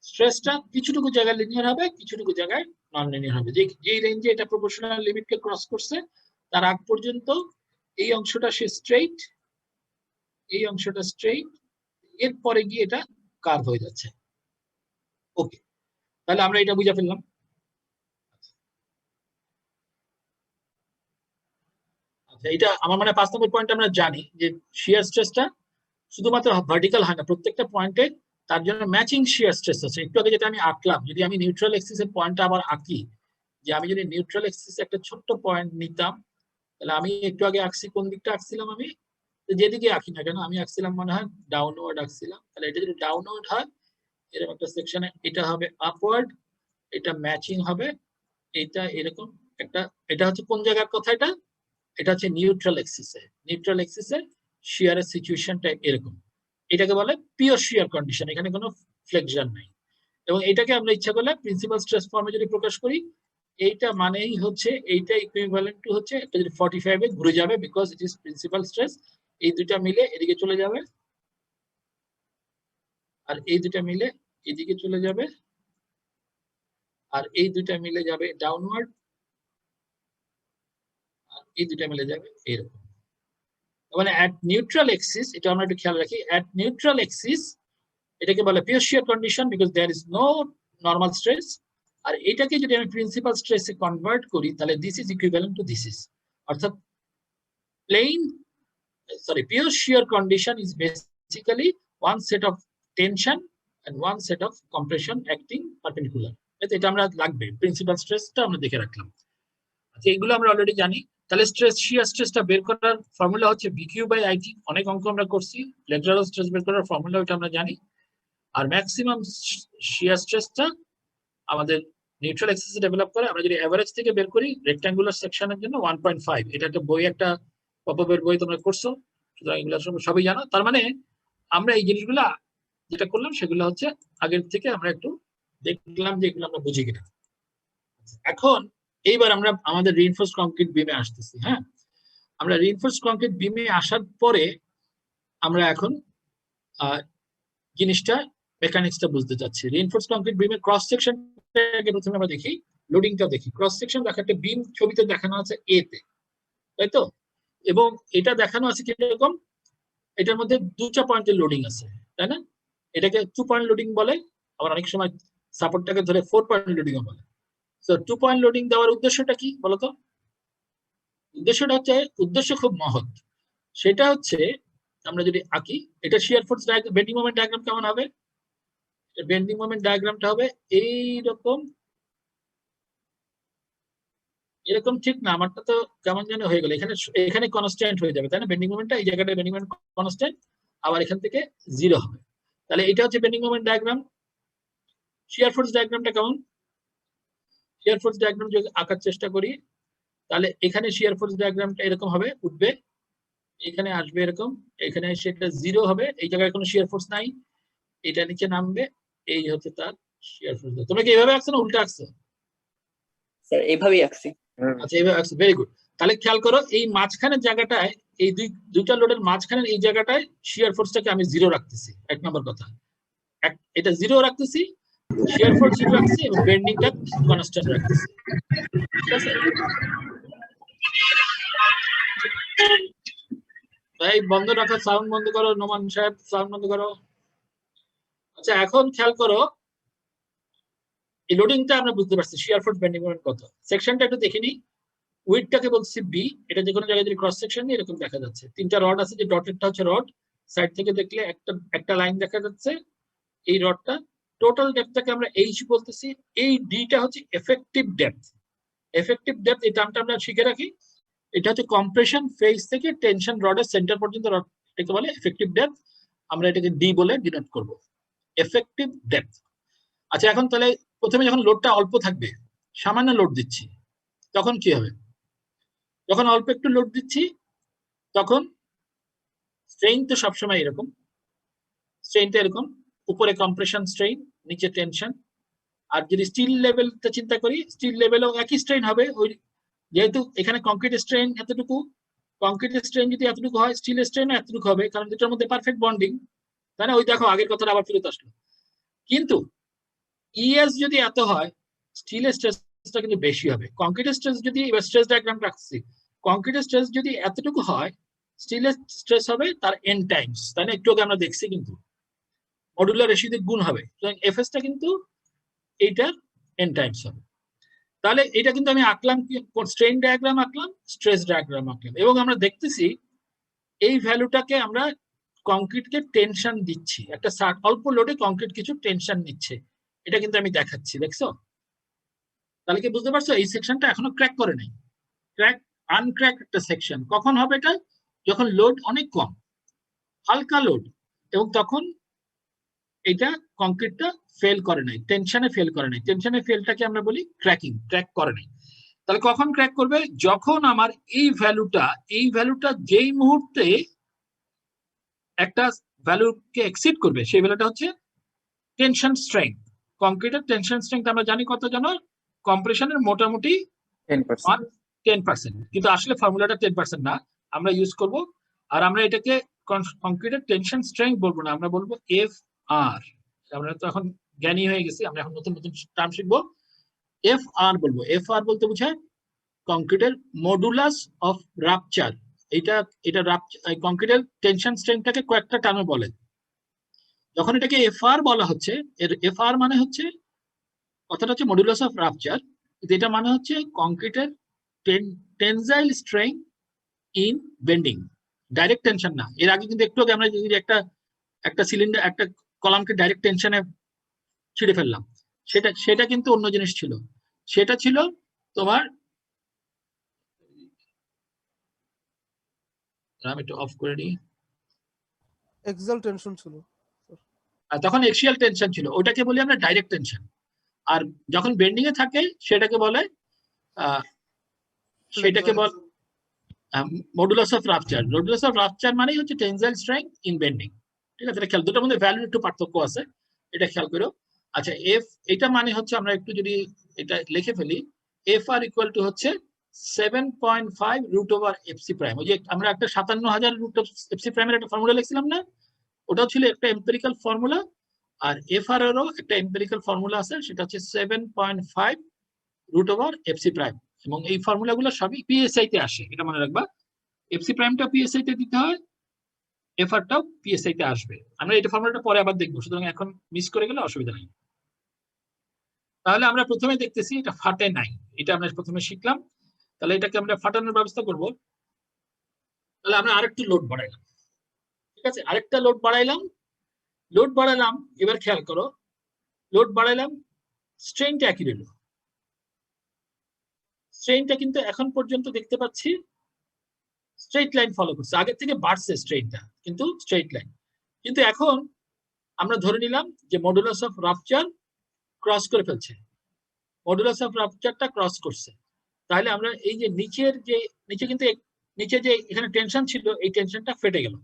স্ট্রেসটা কিছুটুকু জায়গায় লিনিয়ার হবে, কিছুটুকু জায়গায় নন লিনিয়ার হবে। যে রেঞ্জে এটা প্রপোর্শনাল লিমিটকে ক্রস করছে তার আগ পর্যন্ত এই অংশটা সে স্ট্রেইট, এই অংশটা স্ট্রেইট, এরপরে গিয়ে এটা কার্ভ হয়ে যাচ্ছে। ওকে, তাহলে আমরা এটা বুঝে ফেললাম। আচ্ছা, এটা আমার মানে 5 নম্বর পয়েন্ট আমরা জানি যে শিয়ার স্ট্রেসটা শুধুমাত্র ভার্টিক্যাল হয় না, প্রত্যেকটা পয়েন্টে তার জন্য ম্যাচিং শিয়ার স্ট্রেস আছে। একটু আগে যেটা আমি আঁকলাম, যদি আমি নিউট্রাল এক্সিসের পয়েন্টটা আবার আঁকি, যে আমি যদি নিউট্রাল এক্সিসে একটা ছোট্ট পয়েন্ট নিতাম, তাহলে আমি একটু আগে আঁকছি, কোন দিকটা আঁকছিলাম আমি, যেদিকে আঁকি না কেন আমি আঁকছিলাম মনে হয় ডাউনওয়ার্ড আঁকছিলাম। তাহলে এটা যদি ডাউনওয়ার্ড হয় এরকম একটা সেকশনে, এটা হবে আপওয়ার্ড, এটা ম্যাচিং হবে, এটা এরকম একটা, এটা হচ্ছে কোন জায়গার কথা, এটা হচ্ছে নিউট্রাল এক্সিসে। নিউট্রাল এক্সিসে শিয়ারের সিচুয়েশনটা এরকম, এটাকে বলে পিওর শিয়ার কন্ডিশন, এখানে কোনো ফ্লেকশন নাই। এবং এটাকে আমরা ইচ্ছা করলে প্রিন্সিপাল স্ট্রেস ফর্মে যদি প্রকাশ করি, এইটা মানেই হচ্ছে এইটা ইকুইভ্যালেন্ট টু হচ্ছে এটা যদি 45 এ ঘুরে যাবে, because it is principal stress. এই দুইটা মিলে এদিকে চলে যাবে, আর এই দুইটা মিলে এদিকে চলে যাবে, আর এই দুইটা মিলে যাবে ডাউনওয়ার্ড, আর এই দুইটা মিলে যাবে এরকম। মানে অ্যাট নিউট্রাল এক্সিস, এটা আমরা একটু খেয়াল রাখি, অ্যাট নিউট্রাল এক্সিস এটাকে বলে pure shear condition, because there is no normal stress. আর এটাকে যদি আমি প্রিন্সিপাল স্ট্রেসে কনভার্ট করি, তাহলে this is equivalent to this is, অর্থাৎ pure shear condition is basically one set of tension and one set of compression acting perpendicular. এটা আমরা লাগবে, প্রিন্সিপাল স্ট্রেসটা আমরা দেখে রাখলাম। আচ্ছা, এইগুলো আমরা অলরেডি জানি। তাহলে শিয়ার স্ট্রেসটা বের করার ফর্মুলা হচ্ছে BQ/IT, অনেক অঙ্ক আমরা করছি। ল্যাটেরাল স্ট্রেস বের করার ফর্মুলা ওটা আমরা জানি। আর ম্যাক্সিমাম শিয়ার স্ট্রেসটা আমাদের নিউট্রাল এক্সিসে ডেভেলপ করে। আমরা যদি এভারেজ থেকে বের করি রেক্ট্যাঙ্গুলার সেকশনের জন্য 1.5, এটা একটা বই, একটা পপবের বই তোমরা করছো, সুতরাং এগুলো সবই জানো। তার মানে আমরা এই জিনিসগুলো যেটা করলাম সেগুলো হচ্ছে আগের থেকে আমরা একটু দেখলাম যে এগুলো আমরা বুঝি কিনা। এখন এইবার আমরা আমাদের রিইনফোর্সড কংক্রিট বিমে আসতেছি। হ্যাঁ, আমরা রিইনফোর্সড কংক্রিট বিমে আসার পরে আমরা এখন জিনিসটা মেকানিক্সটা বুঝতে চাচ্ছি। রিইনফোর্সড কংক্রিট বিমের ক্রস সেকশনটাকে প্রথমে আমরা দেখি, লোডিংটা দেখি। ক্রস সেকশন দেখা একটা বিম ছবিতে দেখানো আছে এ তে, তাই তো? এবং এটা দেখানো আছে কিরকম, এটার মধ্যে 2টা পয়েন্টের লোডিং আছে, তাই না? এটাকে 2 পয়েন্ট লোডিং বলে, আবার অনেক সময় সাপোর্টটাকে ধরে 4 পয়েন্ট লোডিং বলে। তো 2 পয়েন্ট লোডিং দেওয়ার উদ্দেশ্যটা কি বলতো? উদ্দেশ্য খুব মহৎ। সেটা হচ্ছে আমরা যদি আঁকি, এটা shear force bending moment diagram কেমন হবে, বেন্ডিং মোমেন্ট ডায়াগ্রামটা হবে এইরকম, এরকম ঠিক না, আমারটা তো কেমন যেন হয়ে গেল, এখানে এখানে কনস্ট্যান্ট হয়ে যাবে তাই না, বেন্ডিং মোমেন্টটা এই জায়গাটা বেন্ডিং মোমেন্ট কনস্ট্যান্ট, আবার এখান থেকে 0 হবে। তাহলে এটা হচ্ছে bending moment diagram. Shear force ডায়াগ্রামটা কেমন, শিয়ার ফোর্স ডায়াগ্রাম যদি আঁকার চেষ্টা করি, তাহলে এখানে শিয়ার ফোর্স ডায়াগ্রামটা এরকম হবে, উঠবে, এখানে আসবে এরকম, এখানে সেটা 0 হবে, এই জায়গায় কোনো শিয়ার ফোর্স নাই, এটা নিচে নামবে, এই হচ্ছে তার শিয়ার ফোর্স। তোমরা কি এইভাবে আঁকছো না উল্টা আঁকছো? স্যার এইভাবেই আঁকছি। আচ্ছা এইভাবে আঁকছো, ভেরি গুড। তাহলে খেয়াল করো এই মাঝখানের জায়গাটায়, এই দুইটা লোডের মাঝখানের এই জায়গাটায় শিয়ার ফোর্সটাকে আমি 0 রাখতেছি, 1 নম্বর কথা, এটা 0 রাখতেছি, শিয়ার ফোর্স 0 রাখতেছি এবং বেন্ডিংটা কনস্ট্যান্ট রাখতেছি, ঠিক আছে? এই বন্ধ রাখা, সাউন্ড বন্ধ করো, নোমান সাহেব সাউন্ড বন্ধ করো। আচ্ছা এখন খেয়াল করো, এই লোডিংটা আমরা বুঝতে পারছি, শিয়ার ফোর্স বেন্ডিং মোমেন্ট কত। সেকশনটা একটু দেখে নিই, উইডটাকে বলছি বি, এটা যে কোনো জায়গায় যদি ক্রস সেকশন নিই এরকম দেখা যাচ্ছে, 3টা রড আছে, যে ডটেডটা হচ্ছে রড, সাইড থেকে দেখলে একটা লাইন দেখা যাচ্ছে, এই রডটা টোটাল ডেপথটাকে আমরা এইচ বলতেছি, এই ডিটা হচ্ছে এফেক্টিভ ডেপথ। এফেক্টিভ ডেপথ এই টার্মটা আমরা শিখে রাখি, এটা হচ্ছে কম্প্রেশন ফেজ থেকে টেনশন রডের সেন্টার পর্যন্ত রড, এটাকে বলে এফেক্টিভ ডেপথ, আমরা এটাকে ডি বলে ডিনোট করব, এফেক্টিভ ডেপথ। আচ্ছা এখন তাহলে প্রথমে যখন লোডটা অল্প থাকবে, সামান্য লোড দিচ্ছি, তখন কি হবে? যখন অল্প একটু লোড দিচ্ছি তখন স্ট্রেইন তো সবসময় এরকম, স্ট্রেইনটা এরকম, উপরে কম্প্রেশন স্ট্রেইন, নিচে টেনশন। আর যদি স্টিল লেভেলটা চিন্তা করি, স্টিল লেভেলও একই স্ট্রেইন হবে, ওই যেহেতু এখানে কংক্রিট স্ট্রেইন এতটুকু, কংক্রিট স্ট্রেইন যদি এতটুকু হয়, স্টিল স্ট্রেইন এতটুকু হবে, কারণ দুটোর মধ্যে পারফেক্ট বন্ডিং, তাই না? ওই দেখো আগের কথাটা আবার ফেরত আসলো। কিন্তু ইএস যদি এত হয়, স্টিলের স্ট্রেসটা কিন্তু বেশি হবে। কংক্রিটের স্ট্রেস যদি, এবার স্ট্রেস ডায়াগ্রাম রাখছি, কংক্রিটের স্ট্রেস যদি এতটুকু হয়, স্টিলের স্ট্রেস হবে তার n টাইমস, তাই না? একটু আগে আমরা দেখছি কিন্তু মডুলার রেশিওতে গুণ হবে, সুতরাং এফএসটা কিন্তু এইটার n টাইমস হবে। তাহলে এটা কিন্তু আমি আঁকলাম কি, স্ট্রেইন ডায়াগ্রাম আঁকলাম, স্ট্রেস ডায়াগ্রাম আঁকলাম, এবং আমরা দেখতেছি এই ভ্যালুটাকে আমরা কংক্রিটকে টেনশন দিচ্ছি, একটা অল্প লোডে কংক্রিট কিছু টেনশন নিচ্ছে, এটা কিন্তু আমি দেখাচ্ছি, দেখছো? তাহলে কি বুঝতে পারছো এই সেকশনটা এখনো ক্র্যাক করে নাই, ক্র্যাক আনক্র্যাক একটা সেকশন। কখন হবে এটা? যখন লোড অনেক কম, হালকা লোড, এবং তখন এটা কংক্রিটটা ফেল করে নাই, টেনশনে ফেল করে নাই, টেনশনে ফেলটাকে আমরা বলি ক্র্যাকিং, ক্র্যাক করে নাই। তাহলে কখন ক্র্যাক করবে? যখন আমার এই ভ্যালুটা যেই মুহূর্তে একটা ভ্যালুকে এক্সিড করবে, সেই ভ্যালুটা হচ্ছে টেনশন স্ট্রেংথ। কংক্রিটের টেনশন স্ট্রেংথ আমরা জানি কত, জানো? কম্প্রেশনের মোটামুটি 10%, কিন্তু আসলে ফর্মুলাটা 10% না, আমরা ইউজ করব, আর আমরা এটাকে কংক্রিটের টেনশন স্ট্রেংথ বলবো না, আমরা বলবো এফ আর। আমরা তো এখন জ্ঞানী হয়ে গেছি, আমরা এখন নতুন নতুন টার্ম শিখবো, এফ আর বলবো। এফ আর বলতে বোঝায় কংক্রিটের মডুলাস অফ রাপচার। এটা কংক্রিটের টেনশন স্ট্রেংথটাকে কয়েকটা টার্মে বলে, যখন এটাকে এফ আর বলা হচ্ছে, এর এফ আর মানে হচ্ছে, কথাটা হচ্ছে মডুলাস অফ রাপচার, যেটা মানে হচ্ছে কংক্রিটের টেনজাইল strength in bending, direct tension না। এর আগে কিন্তু একটু আগে আমরা যদি একটা সিলিন্ডার, একটা কলামকে ডাইরেক্ট টেনশনে ছিঁড়ে ফেললাম, সেটা কিন্তু অন্য জিনিস ছিল, সেটা ছিল তোমার, আমি একটু অফ করে নিই, এক্সাল টেনশন ছিল, তখন এক্সিয়াল টেনশন ছিল, ওটাকে বলি আমরা ডাইরেক্ট টেনশন। আর যখন বেন্ডিং এ থাকে সেটাকে বলে modulus of rupture. Modulus of rupture মানে হচ্ছে টেনজাইল স্ট্রেংথ ইন বেন্ডিং, ঠিক আছে? এটা খেয়াল, দুটোর মধ্যে ভ্যালু একটু পার্থক্য আছে, এটা খেয়াল করো। আচ্ছা এফ, এটা মানে হচ্ছে, আমরা একটু যদি এটা লিখে ফেলি, এফ আর ইকুয়াল টু হচ্ছে 7.5 রুট ওভার এফসি প্রাইম। ওই যে আমরা একটা 57,000 রুট এফসি প্রাইমের একটা ফর্মুলা লিখছিলাম না, ওটাও ছিল একটা এম্পিরিক্যাল ফর্মুলা, আর এফ আর এরও একটা এম্পিরিক্যাল ফর্মুলা আছে, সেটা হচ্ছে 7.5 রুট ওভার এফসি প্রাইম, এবং এই ফর্মুলাগুলো সবই পিএসআই তে আসে, এটা মনে রাখবা। এফসি প্রাইমটা পিএসআই তে দিতে হয়, এফ আরটাও পিএসআই তে আসবে। আমরা এটা ফর্মুলাটা পরে আবার দেখবো, সুতরাং এখন মিস করে গেলে অসুবিধা নেই। তাহলে আমরা প্রথমে দেখতেছি এটা ফাটে নাই, এটা আমরা প্রথমে শিখলাম। তাহলে এটাকে আমরা ফাটানোর ব্যবস্থা করব। তাহলে আমরা আরেকটু লোড বাড়াইলাম, ঠিক আছে? আরেকটা লোড বাড়াইলাম, এবার খেয়াল করো, লোড বাড়াইলাম, স্ট্রেনটা একই রইল। স্ট্রেনটা কিন্তু এখন পর্যন্ত দেখতে পাচ্ছি স্ট্রেট লাইন ফলো করছে, আগের থেকে বাড়ছে স্ট্রেনটা, কিন্তু স্ট্রেট লাইন। কিন্তু এখন আমরা ধরে নিলাম যে মডুলাস অফ রাপচার ক্রস করে ফেলছে, মডুলাস অফ রাপচারটা ক্রস করছে। তাহলে আমরা এই যে নিচে কিন্তু নিচে যে এখানে টেনশন ছিল, এই টেনশনটা ফেটে গেল,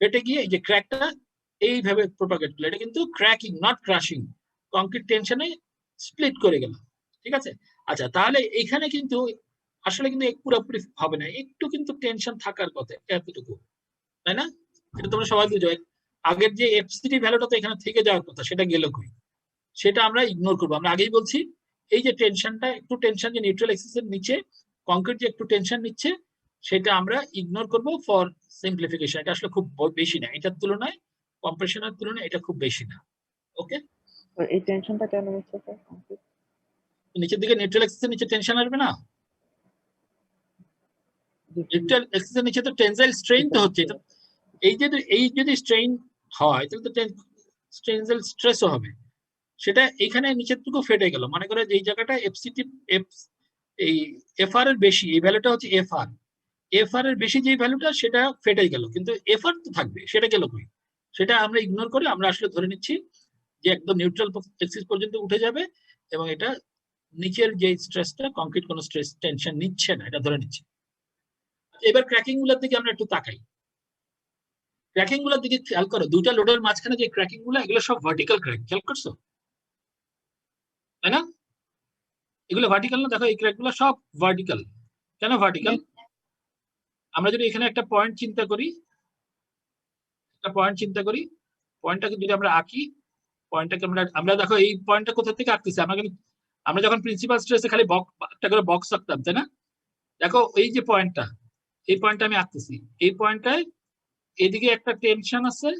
ফেটে গিয়ে এই যে ক্র্যাকটা এইভাবে প্রপাগেট করলো। এটা কিন্তু ক্র্যাকিং, নট ক্রাশিং, কংক্রিট টেনশনে স্প্লিট করে গেল। ঠিক আছে, আচ্ছা তাহলে এখানে কিন্তু আসলে কিন্তু পুরোপুরি হবে না, একটু কিন্তু টেনশন থাকার কথা, এতটুকু, তাই না? এটা তোমরা সবাই বুঝো। আগের যে এফসিটি ভ্যালুটা তো এখানে থেকে যাওয়ার কথা, সেটা গেল কই? সেটা আমরা ইগনোর করবো। আমরা আগেই বলছি এই যে টেনশনটা, একটু টেনশন যে নিউট্রাল এক্সিসের নিচে কংক্রিট যে একটু টেনশন নিচ্ছে, সেটা আমরা ইগনোর করব ফর সিম্পলিফিকেশন। এটা আসলে খুব বেশি না, এটার তুলনায়, কম্প্রেশনের তুলনায় এটা খুব বেশি না। ওকে, এই টেনশনটা কেন হচ্ছে স্যার? নিচের দিকে নিউট্রাল এক্সিসের নিচে টেনশন আসবে না? নিউট্রাল এক্সিসের নিচে তো টেনসাইল স্ট্রেইন তো হচ্ছে। এই যদি স্ট্রেইন হয় তাহলে তো টেনসাইল স্ট্রেসও হবে। সেটা এখানে নিচের টুকু ফেটে গেল, মনে করে যে এই জায়গাটা এফসিটি এই এফআর এর বেশি, এই ভ্যালুটা হচ্ছে এফআর এর বেশি যে ভ্যালুটা, সেটা ফেটে গেল, কিন্তু এফআর তো থাকবে, সেটা গেল কই? সেটা আমরা ইগনোর করে আমরা আসলে ধরে নিচ্ছি যে একদম নিউট্রাল এক্সিস পর্যন্ত উঠে যাবে, এবং এটা নিচের যে স্ট্রেসটা, কংক্রিট কোনো স্ট্রেস টেনশন নিচ্ছে না, এটা ধরে নিচ্ছি। এবার ক্র্যাকিং গুলোর দিকে আমরা একটু তাকাই। ক্র্যাকিং গুলোর দিকে খেয়াল করো, দুইটা লোডের মাঝখানে যে ক্র্যাকিং গুলো, এগুলো সব ভার্টিক্যাল ক্র্যাক, খেয়াল করছো? তাই না? এগুলো ভার্টিক্যাল না? দেখো এই ক্র্যাক গুলো সব ভার্টিক্যাল। কেন ভার্টিক্যাল? আমরা যদি এখানে একটা পয়েন্ট চিন্তা করি, পয়েন্টটাকে যদি আমরা আঁকি, পয়েন্টটাকে আমরা দেখো এই পয়েন্টটা কোথা থেকে আঁকতেছি, আমরা যখন প্রিন্সিপাল স্ট্রেসে খালি একটা করে বক্স আঁকতাম, তাই না? দেখো এই যে পয়েন্টটা, এই পয়েন্টটা আমি আঁকতেছি, এই পয়েন্টটায় এদিকে একটা টেনশন আছে,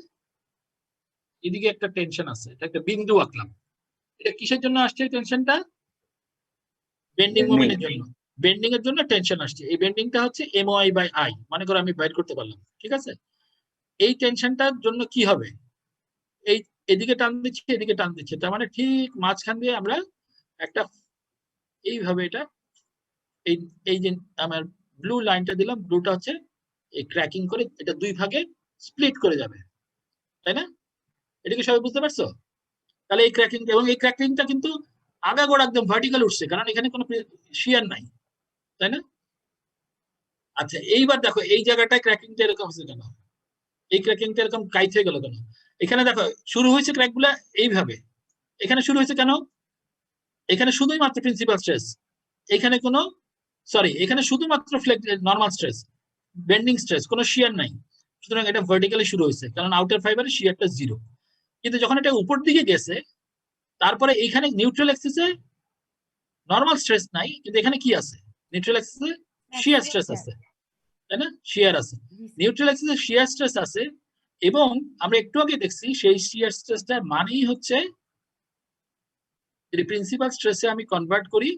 এদিকে একটা টেনশন আছে, একটা বিন্দু আঁকলাম। এটা কিসের জন্য আসছে টেনশনটা? বেন্ডিং মোমেন্টের জন্য। বেন্ডিং এর জন্য টেনশন আসছে। এই বেন্ডিংটা হচ্ছে MOI/I, মনে করো আমি বাইর করতে পারলাম। ঠিক আছে, এই টেনশনটার জন্য কি হবে? এই এদিকে টান দিচ্ছে, এদিকে টান দিচ্ছে, তার মানে ঠিক মাঝখান দিয়ে আমরা একটা এইভাবে এটা এই যে আমার ব্লু লাইনটা দিলাম, ব্লুটা হচ্ছে এই ক্র্যাকিং করে এটা দুই ভাগে স্প্লিট করে যাবে, তাই না? এটা কি সবাই বুঝতে পারছো? তাহলে এই ক্র্যাকিং, এবং এই ক্র্যাকিংটা কিন্তু আগাগোড়া একদম ভার্টিক্যাল উঠছে, কারণ এখানে কোনো শিয়ার নাই, তাই না? আচ্ছা এইবার দেখো এই জায়গাটায় ক্র্যাকিংটা এরকম হচ্ছে কেন? এই ক্র্যাকিংটা এরকম কাইট হয়ে গেল কেন? এখানে দেখো শুরু হয়েছে ক্র্যাকগুলা এইভাবে, এখানে শুরু হয়েছে কেন? এখানে শুধুই মাত্র প্রিন্সিপাল স্ট্রেস, এখানে কোনো এখানে শুধুমাত্র নর্মাল স্ট্রেস, বেন্ডিং স্ট্রেস, কোনো শিয়ার নাই। সুতরাং এটা ভার্টিক্যালি শুরু হয়েছে, কারণ আউটার ফাইবারে শিয়ারটা 0। কিন্তু যখন এটা উপর দিকে গেছে, তারপরে এখানে নিউট্রাল এক্সিসে নর্মাল স্ট্রেস নাই, কিন্তু এখানে কি আছে? নিউট্রাল এক্সিসে শিয়ার স্ট্রেস আছে, তাই না? শিয়ার আছে, নিউট্রাল এক্সিসে শিয়ার স্ট্রেস আছে। এবং আমরা একটু আগে দেখছি সেই শিয়ার স্ট্রেসটা মানেই হচ্ছে, যদি প্রিন্সিপাল স্ট্রেসে আমি কনভার্ট করি,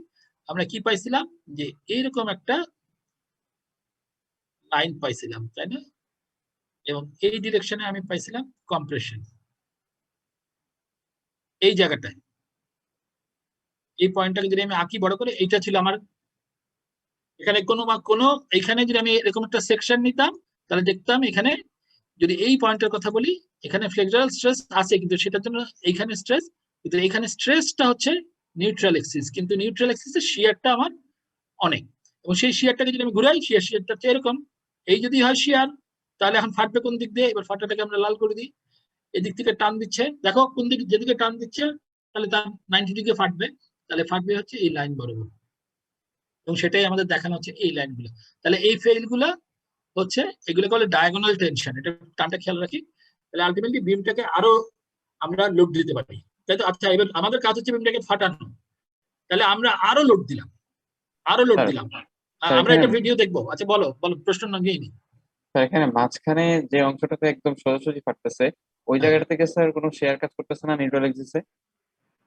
আমরা কি পাইছিলাম? যে এইরকম একটা লাইন পাইছিলাম, তাই না? এবং এই ডিরেকশনে আমি পাইছিলাম কম্প্রেশন, এই জায়গাটায়, এই পয়েন্টটাকে যদি আমি আঁকি বড় করে, এইটা ছিল আমার, এখানে কোনো এখানে যদি আমি এরকম একটা সেকশন নিতাম, তাহলে দেখতাম এখানে, যদি এই পয়েন্টের কথা বলি, এখানে ফ্লেক্সুরাল স্ট্রেস আছে, কিন্তু সেটার জন্য এইখানে স্ট্রেস, কিন্তু এখানে স্ট্রেসটা হচ্ছে নিউট্রাল এক্সিস, কিন্তু নিউট্রাল এক্সিসের শিয়ারটা আমার অনেক, এবং সেই শিয়ারটাকে যদি আমি ঘুরাই, শিয়ারটা হচ্ছে এরকম। এই যদি হয় শিয়ার, তাহলে এখন ফাটবে কোন দিক দিয়ে? এবার ফাটাটাকে আমরা লাল করে দিই, এদিক থেকে টান দিচ্ছে, দেখো কোন দিকে, যেদিকে টান দিচ্ছে তাহলে তার 90 ডিগ্রি ফাটবে, তাহলে ফাটবে হচ্ছে এই লাইন বরাবর, এবং সেটাই আমাদের দেখানো হচ্ছে এই লাইনগুলো। তাহলে এই ফেইলগুলো হচ্ছে, এগুলোকে বলে ডায়াগোনাল টেনশন, এটা টানটা খেয়াল রাখি। তাহলে আলটিমেটলি বিমটাকে আরো আমরা লোড দিতে পারি, তাই তো? আচ্ছা এবার আমাদের কাজ হচ্ছে বিমটাকে ফাটানো, তাহলে আমরা আরো লোড দিলাম, আমরা একটা ভিডিও দেখবো। আচ্ছা বলো প্রশ্ন না গিয়ে নি। স্যার এখানে মাঝখানে যে অংশটাতে একদম সোজাসুজি ফাটতেছে, ওই জায়গাটা থেকে স্যার কোনো শেয়ার কাজ করতেছে না নিউট্রাল এক্সিসে?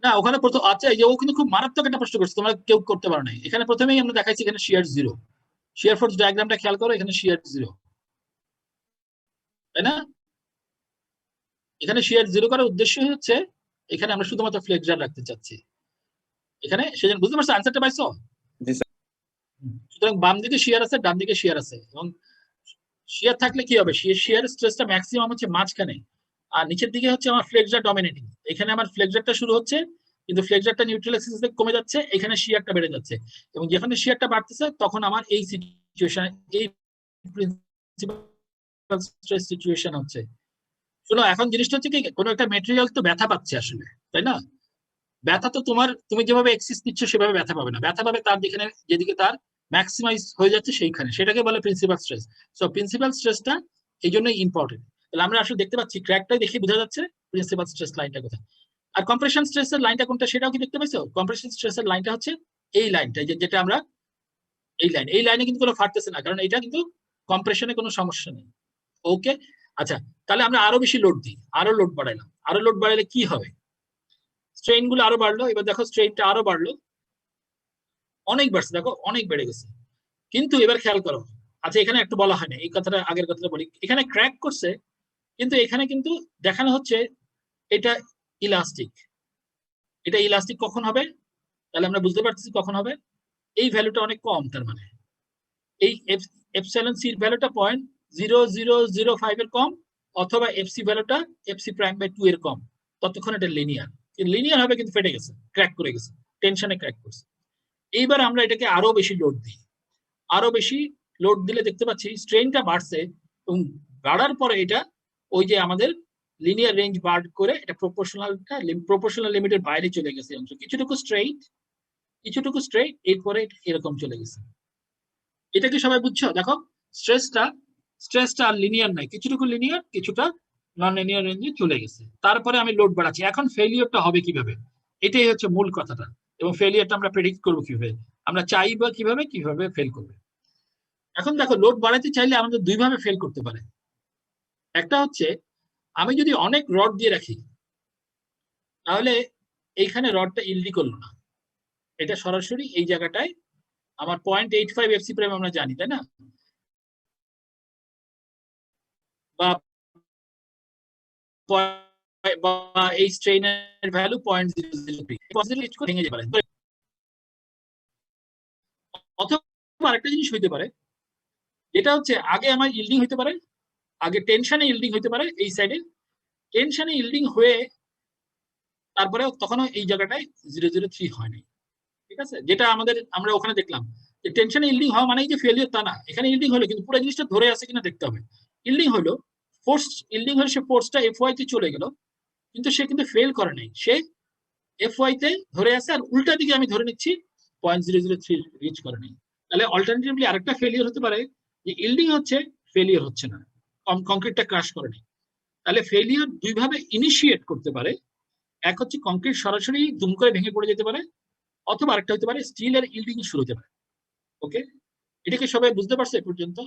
না, ওখানে প্রথম, আচ্ছা এই যে ও কিন্তু খুব মারাত্মক একটা প্রশ্ন করছে, তোমরা কেউ করতে পারো না। এখানে প্রথমেই আমরা দেখাইছি এখানে শিয়ার 0, শিয়ার ফোর্স ডায়াগ্রামটা খেয়াল করো, এখানে শিয়ার 0, তাই না? এখানে শিয়ার 0 করার উদ্দেশ্য হচ্ছে এখানে আমরা শুধুমাত্র ফ্লেক্সার রাখতে চাচ্ছি এখানে, সেজন্য বুঝতে পারছো আনসারটা পাইছো? জি স্যার। সুতরাং বাম দিকে শিয়ার আছে, ডান দিকে শিয়ার আছে, এবং শিয়ার থাকলে কি হবে, শিয়ার স্ট্রেসটা ম্যাক্সিমাম হচ্ছে মাঝখানে, আর নিচের দিকে হচ্ছে আমার ফ্লেক্সার ডমিনেটিং। এখানে আমার ফ্লেক্সারটা শুরু হচ্ছে, কিন্তু ফ্লেক্সারটা নিউট্রাল অ্যাক্সিস থেকে কমে যাচ্ছে, এখানে শিয়ারটা বেড়ে যাচ্ছে, এবং যেখানে শিয়ারটা বাড়তেছে তখন আমার এই সিচুয়েশন, এই প্রিন্সিপাল স্ট্রেস সিচুয়েশন হচ্ছে। শোনো, এখন জিনিসটা হচ্ছে কি, কোনো একটা ম্যাটেরিয়াল তো ব্যথা পাচ্ছে আসলে, তাই না? ব্যথা তো তুমি যেভাবে এক্সিস দিচ্ছ সেভাবে ব্যথা পাবে না, ব্যথা পাবে তার যেখানে, যেদিকে তার ম্যাক্সিমাইজ হয়ে যাচ্ছে সেইখানে, সেটাকে বলে প্রিন্সিপাল স্ট্রেস। সো প্রিন্সিপাল স্ট্রেসটা এই জন্যই ইম্পর্টেন্ট। তাহলে আমরা আসলে দেখতে পাচ্ছি ক্র্যাকটাই দেখে বোঝা যাচ্ছে প্রিন্সিপাল স্ট্রেস লাইনটা কোথায়। আর কম্প্রেশন স্ট্রেসের লাইনটা কোনটা সেটাও কি দেখতে পাইছো? কম্প্রেশন স্ট্রেসের লাইনটা হচ্ছে এই লাইনটা, যেটা আমরা এই লাইনে কিন্তু কোনো ফাটতেছে না, কারণ এটা কিন্তু কম্প্রেশনে কোনো সমস্যা নেই। ওকে, আচ্ছা, তাহলে আমরা আরো বেশি লোড দিই, আরো লোড বাড়াইলাম, আরো লোড বাড়াইলে কি হবে? স্ট্রেইন গুলো আরো বাড়লো, এবার দেখো স্ট্রেইনটা আরো বাড়লো, অনেক বাড়ছে, দেখো অনেক বেড়ে গেছে। কিন্তু এবার খেয়াল করো, আচ্ছা এখানে একটু বলা হয় না, এই কথাটা আগের কথাটা বলি, এখানে ক্র্যাক করছে, কিন্তু এখানে কিন্তু দেখানো হচ্ছে এটা ইলাস্টিক। এটা ইলাস্টিক কখন হবে? তাহলে আমরা বুঝতে পারছি কখন হবে, এই ভ্যালুটা অনেক কম, তার মানে এই এপসাইলন সি এর ভ্যালুটা 0.0005 এর কম, অথবা এফসি ভ্যালুটা এফসি প্রাইম বাই 2 এর কম, ততক্ষণ এটা লিনিয়ার। লিনিয়ার হবে কিন্তু ফেটে গেছে, ক্র্যাক করে গেছে, টেনশনে ক্র্যাক করছে। এইবার আমরা এটাকে আরো বেশি লোড দিই, আরো বেশি লোড দিলে দেখতে পাচ্ছি স্ট্রেনটা বাড়ছে, এবং বাড়ার পরে এটা ওই যে আমাদের লিনিয়ার রেঞ্জ বার করে এটা প্রপোর্শনাল লিমিটের বাইরে চলে গেছে অংশ, কিছুটুকু স্ট্রেইট, এরপরে এরকম চলে গেছে। এটা কি সবাই বুঝছো? দেখো স্ট্রেসটা আর লিনিয়ার নাই, কিছুটুকু লিনিয়ার, কিছুটা নন লিনিয়ার রেঞ্জে চলে গেছে। তারপরে আমি লোড বাড়াচ্ছি, এখন ফেলিয়ারটা হবে কিভাবে, এটাই হচ্ছে মূল কথাটা। এবং ফেলিয়ারটা আমরা প্রেডিক্ট করবো কিভাবে, আমরা চাইবো কিভাবে ফেল করবে। এখন দেখো, লোড বাড়াতে চাইলে আমাদের দুইভাবে ফেল করতে পারে। একটা হচ্ছে, আমি যদি অনেক রড দিয়ে রাখি, তাহলে এইখানে রডটা ইলডি করলো না, এটা সরাসরি এই জায়গাটায় আমার 0.85 এফসি প্রাইম আমরা জানি, তাই না? বা এই স্ট্রেইনের ভ্যালু 0.003 ভেঙে যেতে পারে। অথবা আরেকটা জিনিস হইতে পারে, যেটা হচ্ছে আগে আমার ইল্ডিং হইতে পারে, আগে টেনশনে ইল্ডিং হইতে পারে, এই সাইডে টেনশনে ইল্ডিং হয়ে তারপরে তখনও এই জায়গাটায় 003 হয়নি, ঠিক আছে? যেটা আমরা ওখানে দেখলাম যে টেনশনে ইল্ডিং হওয়া মানে যে ফেলিয়ার তা না, এখানে ইল্ডিং হলো, কিন্তু পুরো জিনিসটা ধরে আছে কিনা দেখতে হবে। ইল্ডিং হলো সে ফোর্সটা এফওয়াই তে চলে গেল, কিন্তু সে কিন্তু ফেল করে নাই, সে এফওয়াই তে ধরে আছে, আর উল্টা দিকে আমি ধরে নিচ্ছি 0.003 রিচ করে নাই। তাহলে অল্টারনেটিভলি আরেকটা ফেলিয়ার হতে পারে যে ইল্ডিং হচ্ছে, ফেলিয়ার হচ্ছে না, কংক্রিটটা ক্রাশ করে নাই। তাহলে ফেলিয়ার দুইভাবে ইনিশিয়েট করতে পারে, এক হচ্ছে কংক্রিট সরাসরি দুম করে ভেঙে পড়ে যেতে পারে, অথবা আরেকটা হতে পারে স্টিলের ইল্ডিং শুরু হতে পারে। ওকে, এটাকে সবাই বুঝতে পারছে এ পর্যন্ত?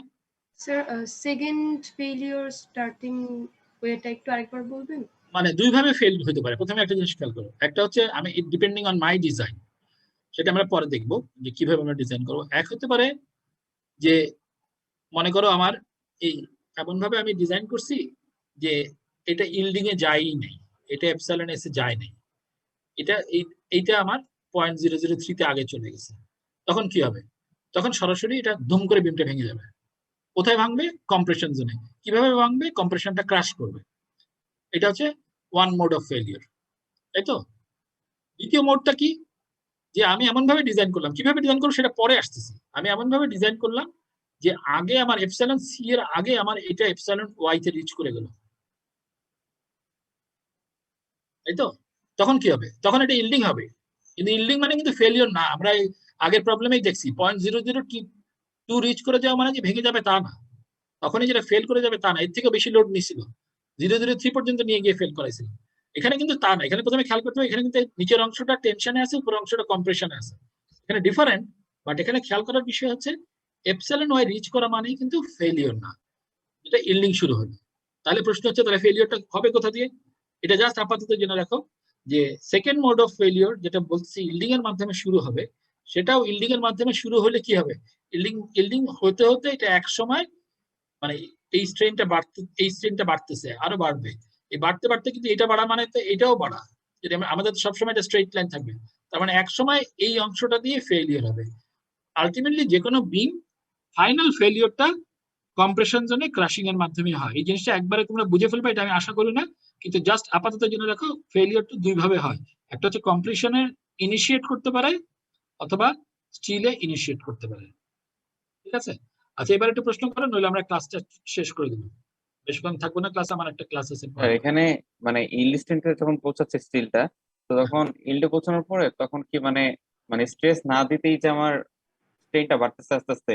স্যার সেকেন্ড ফেলিওর স্টার্টিং ওয়েটা একটু আরেকবার বলবেন? মানে দুইভাবে ফেল হতে পারে। প্রথমে একটা জিনিস খেয়াল করো, একটা হচ্ছে আমি ডিপেন্ডিং অন মাই ডিজাইন, সেটা আমরা পরে দেখবো যে কিভাবে আমরা ডিজাইন করবো। এক হতে পারে যে মনে করো আমার এই এমন ভাবে আমি ডিজাইন করছি যে এটা ইল্ডিং এ যায়ই নাই, এটা এপসাইলন এসে যায় নাই, এইটা আমার 0.003 তে আগে চলে গেছে। তখন কি হবে? তখন সরাসরি এটা ধুম করে বিমটা ভেঙে যাবে। কোথায় ভাঙবে? কম্প্রেশন জোনে। কিভাবে ভাঙবে? কম্প্রেশনটা ক্রাশ করবে। এটা হচ্ছে ওয়ান মোড অফ ফেলিয়ার, তাই তো? দ্বিতীয় মোডটা কি? যে আমি এমন ভাবে ডিজাইন করলাম, কিভাবে ডিজাইন করবো সেটা পরে আসতেছি। আমি এমন ভাবে ডিজাইন করলাম যে আগে আমার এপসাইলন সি এর আগে আমার এটা এপসাইলন ওয়াই তে রিচ করে গেল, তাই তো? তখন কি হবে? তখন এটা ইল্ডিং হবে, কিন্তু ইল্ডিং মানে কিন্তু ফেলিয়ার না। আমরা আগের প্রবলেমেই দেখছি 0.002 রিচ করে যাওয়া মানে যে ভেঙে যাবে তা না, তখনই যেটা ফেল করে যাবে তা না, এর থেকে বেশি লোড নিছিল, 0.003 পর্যন্ত নিয়ে গিয়ে ফেল করাইছিল। এখানে কিন্তু তা না, এখানে প্রথমে খেয়াল করতে হবে, এখানে কিন্তু নিচের অংশটা টেনশনে আছে, উপর অংশটা কম্প্রেশনে আছে, এখানে ডিফারেন্ট। বাট এখানে খেয়াল করার বিষয় হচ্ছে এপসাইলন ওয়াই রিচ করা মানেই কিন্তু ফেলিয়ার না, এটা ইল্ডিং শুরু হলো। তাহলে প্রশ্ন হচ্ছে তাহলে ফেলিয়ারটা হবে কোথা দিয়ে? এটা জাস্ট আপাতত জেনে রাখো যে সেকেন্ড মোড অফ ফেলিয়ার যেটা বলছি ইল্ডিং এর মাধ্যমে শুরু হবে, সেটাও ইল্ডিং এর মাধ্যমে শুরু হলে কি হবে? ইল্ডিং হতে হতে এটা এক সময় মানে এই স্ট্রেনটা বাড়তেছে, আরো বাড়বে, এই বাড়তে বাড়তে কিন্তু এটা বাড়া মানে তো এটাও বাড়া, যদি আমাদের সবসময় একটা স্ট্রেট লাইন থাকবে, তার মানে এক সময় এই অংশটা দিয়ে ফেলিয়ার হবে। আলটিমেটলি যে কোনো বিম ফাইনাল ফেলিয়ারটা কম্প্রেশন জোনে ক্রাশিং এর মাধ্যমে হয়। এই জিনিসটা একবারে তোমরা বুঝে ফেলবে এটা আমি আশা করি না, কিন্তু জাস্ট আপাতত জেনে রাখো ফেলিয়ার তো দুই ভাবে হয়, একটা হচ্ছে কম্প্রেশনে ইনিশিয়েট করতে পারে অথবা স্টিলে ইনিশিয়েট করতে পারে। ঠিক আছে, আচ্ছা এবার একটু প্রশ্ন করো, নইলে আমরা ক্লাসটা শেষ করে দেবো। বেশিক্ষণ থাকবো না ক্লাস, আমার একটা ক্লাস আছে। আর এখানে মানে ইল্ড স্ট্রেন্থে যখন পৌঁছাচ্ছে স্টিলটা, তো তখন ইল্ডে পৌঁছানোর পরে তখন কি মানে মানে স্ট্রেস না দিতেই যে আমার স্ট্রেনটা বাড়তেছে আস্তে আস্তে,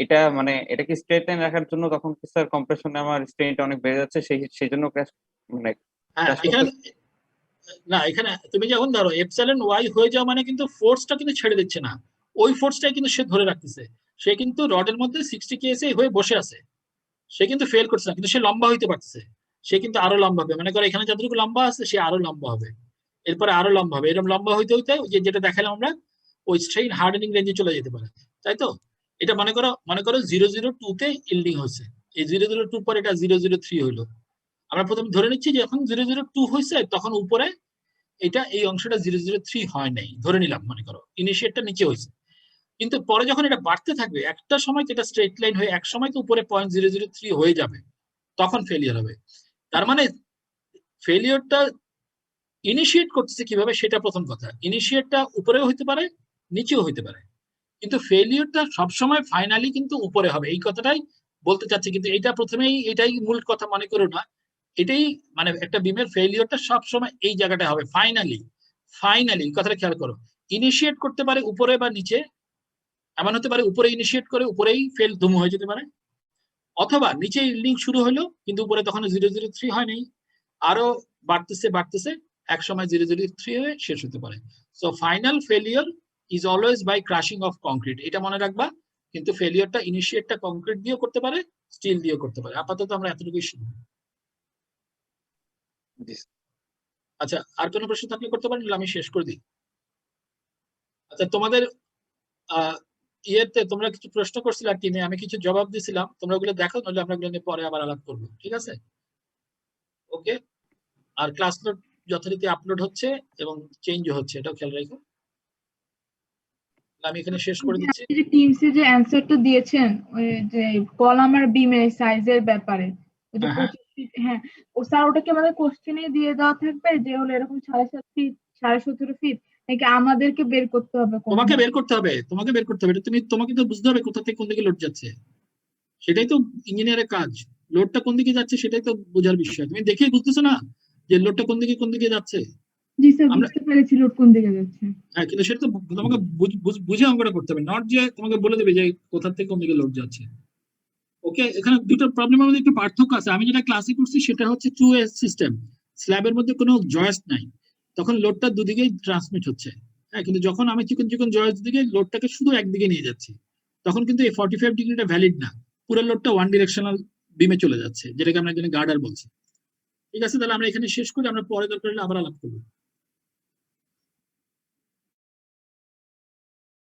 এটা মানে এটা কি স্ট্রেট লাইন রাখার জন্য তখন কি স্যার কম্প্রেশনে আমার স্ট্রেনটা অনেক বেড়ে যাচ্ছে, সেই জন্য ক্র্যাশ মানে হ্যাঁ crash এখানে করতেছে? না, এখানে তুমি যখন ধরো এপসাইলন ওয়াই হয়ে যাওয়া মানে কিন্তু ফোর্সটা কিন্তু ছেড়ে দিচ্ছে না, ওই ফোর্সটাই কিন্তু সে ধরে রাখতেছে। সে কিন্তু রডের মধ্যে 60 কেএসএ হয়ে বসে আছে, সে কিন্তু ফেল করছে না, কিন্তু সে লম্বা হইতে পারছে। সে কিন্তু আরো লম্বা হবে, মনে করো এখানে যতটুকু লম্বা আছে সে আরো লম্বা হবে, এরপরে আরো লম্বা হবে, এরকম লম্বা হইতে হইতে ওই যে যেটা দেখালাম আমরা ওই স্ট্রেইন হার্ডেনিং রেঞ্জে চলে যেতে পারে, তাই তো? এটা মনে করো 002 তে ইল্ডিং হয়েছে, এই 002 পর এটা 003 হইলো। আমরা প্রথম ধরে নিচ্ছি যে যখন 002 হয়েছে তখন উপরে এটা এই অংশটা 003 হয় নাই, ধরে নিলাম, মনে করো ইনিশিয়েটটা নিচে হয়েছে, কিন্তু পরে যখন এটা বাড়তে থাকবে একটা সময় এটা স্ট্রেট লাইন হয়ে এক সময় তো উপরে 0.003 হয়ে যাবে, তখন ফেলিয়ার হবে। তার মানে ফেলিয়ারটা ইনিশিয়েট করতেছে কিভাবে সেটা প্রথম কথা, ইনিশিয়েটটা উপরেও হইতে পারে নিচেও হইতে পারে, কিন্তু ফেলিয়ারটা সবসময় ফাইনালি কিন্তু উপরে হবে, এই কথাটাই বলতে চাচ্ছি। কিন্তু এটা প্রথমেই এটাই মূল কথা মনে করো না, এটাই মানে একটা বিমের ফেলিয়ারটা সবসময় এই জায়গাটা হবে ফাইনালি। ফাইনালি কথাটা খেয়াল করো, ইনিশিয়েট করতে পারে উপরে বা নিচে, এমন হতে পারে উপরে ইনিশিয়েট করে উপরেই ফেল ধুমু হয়ে যেতে পারে, অথবা নিচে ইল্ডিং শুরু হলো কিন্তু উপরে তখন 003 হয় নাই, আরো বাড়তেছে বাড়তেছে এক সময় 003 হয়ে শেষ হতে পারে। So final failure is always by crushing of concrete, এটা মনে রাখবা। কিন্তু ফেলিয়ারটা ইনিশিয়েটটা কংক্রিট দিয়েও করতে পারে, স্টিল দিয়েও করতে পারে। আপাতত আমরা এতটুকুই শিখব। জি। আচ্ছা, আর কোনো প্রশ্ন থাকলে করতে পারেন, আমি শেষ করে দিই। আচ্ছা তোমাদের ইয়েতে তোমরা কিছু প্রশ্ন করছিলে টিমে, আমি কিছু জবাব দিয়েছিলাম, তোমরা ওগুলো দেখো, নইলে আমরা ওগুলো নিয়ে পরে আবার আলাপ করবো, ঠিক আছে? ওকে, আর ক্লাস নোট যথারীতি আপলোড হচ্ছে এবং চেঞ্জ হচ্ছে, এটাও খেয়াল রাখো। আমি এখানে শেষ করে দিচ্ছি। আপনি যে টিমসে যে অ্যানসারটা দিয়েছেন ওই যে কলাম আর বিমের সাইজের ব্যাপারে, ওই যে হ্যাঁ, 25 ফিট, হ্যাঁ ও স্যার ওটা কি আমাদের কোশ্চেনে দিয়ে দেওয়া থাকবে যে হলো এরকম 7.5 ফিট 17.5 ফিট, নাকি আমাদেরকে বের করতে হবে? তোমাকে বের করতে হবে, তোমাকে বের করতে হবে, এটা তোমাকে তো বুঝতে হবে কোথা থেকে কোন দিকে লোড যাচ্ছে, সেটাই তো ইঞ্জিনিয়ারের কাজ। লোডটা কোন দিকে যাচ্ছে সেটাই তো বোঝার বিষয়, তুমি দেখেই বুঝতেছো না যে লোডটা কোন দিকে যাচ্ছে? জি স্যার, আমরা বুঝতে পেরেছি লোড কোন দিকে যাচ্ছে। হ্যাঁ, কিন্তু সেটা তো তোমাকে বুঝে অঙ্কটা করতে হবে, নট যে তোমাকে বলে দেবে যে কোথা থেকে কোন দিকে লোড যাচ্ছে। ওকে, এখানে দুটো প্রবলেমের মধ্যে একটু পার্থক্য আছে। আমি যেটা ক্লাসে করছি সেটা হচ্ছে 2 সিস্টেম, স্ল্যাবের মধ্যে কোনো জয়েস্ট নাই, তখন লোডটা দুদিকেই ট্রান্সমিট হচ্ছে। হ্যাঁ, কিন্তু যখন আমি চিকন জয়েস্ট দিকে লোডটাকে শুধু একদিকে নিয়ে যাচ্ছি, তখন কিন্তু এই 45 ডিগ্রিটা ভ্যালিড না, পুরো লোডটা ওয়ান ডিরেকশনাল বিমে চলে যাচ্ছে, যেটাকে আমরা এখানে গার্ডার বলছি। ঠিক আছে, তাহলে আমরা এখানে শেষ করি, আমরা পরে দরকার হলে আবার আলাপ করবো।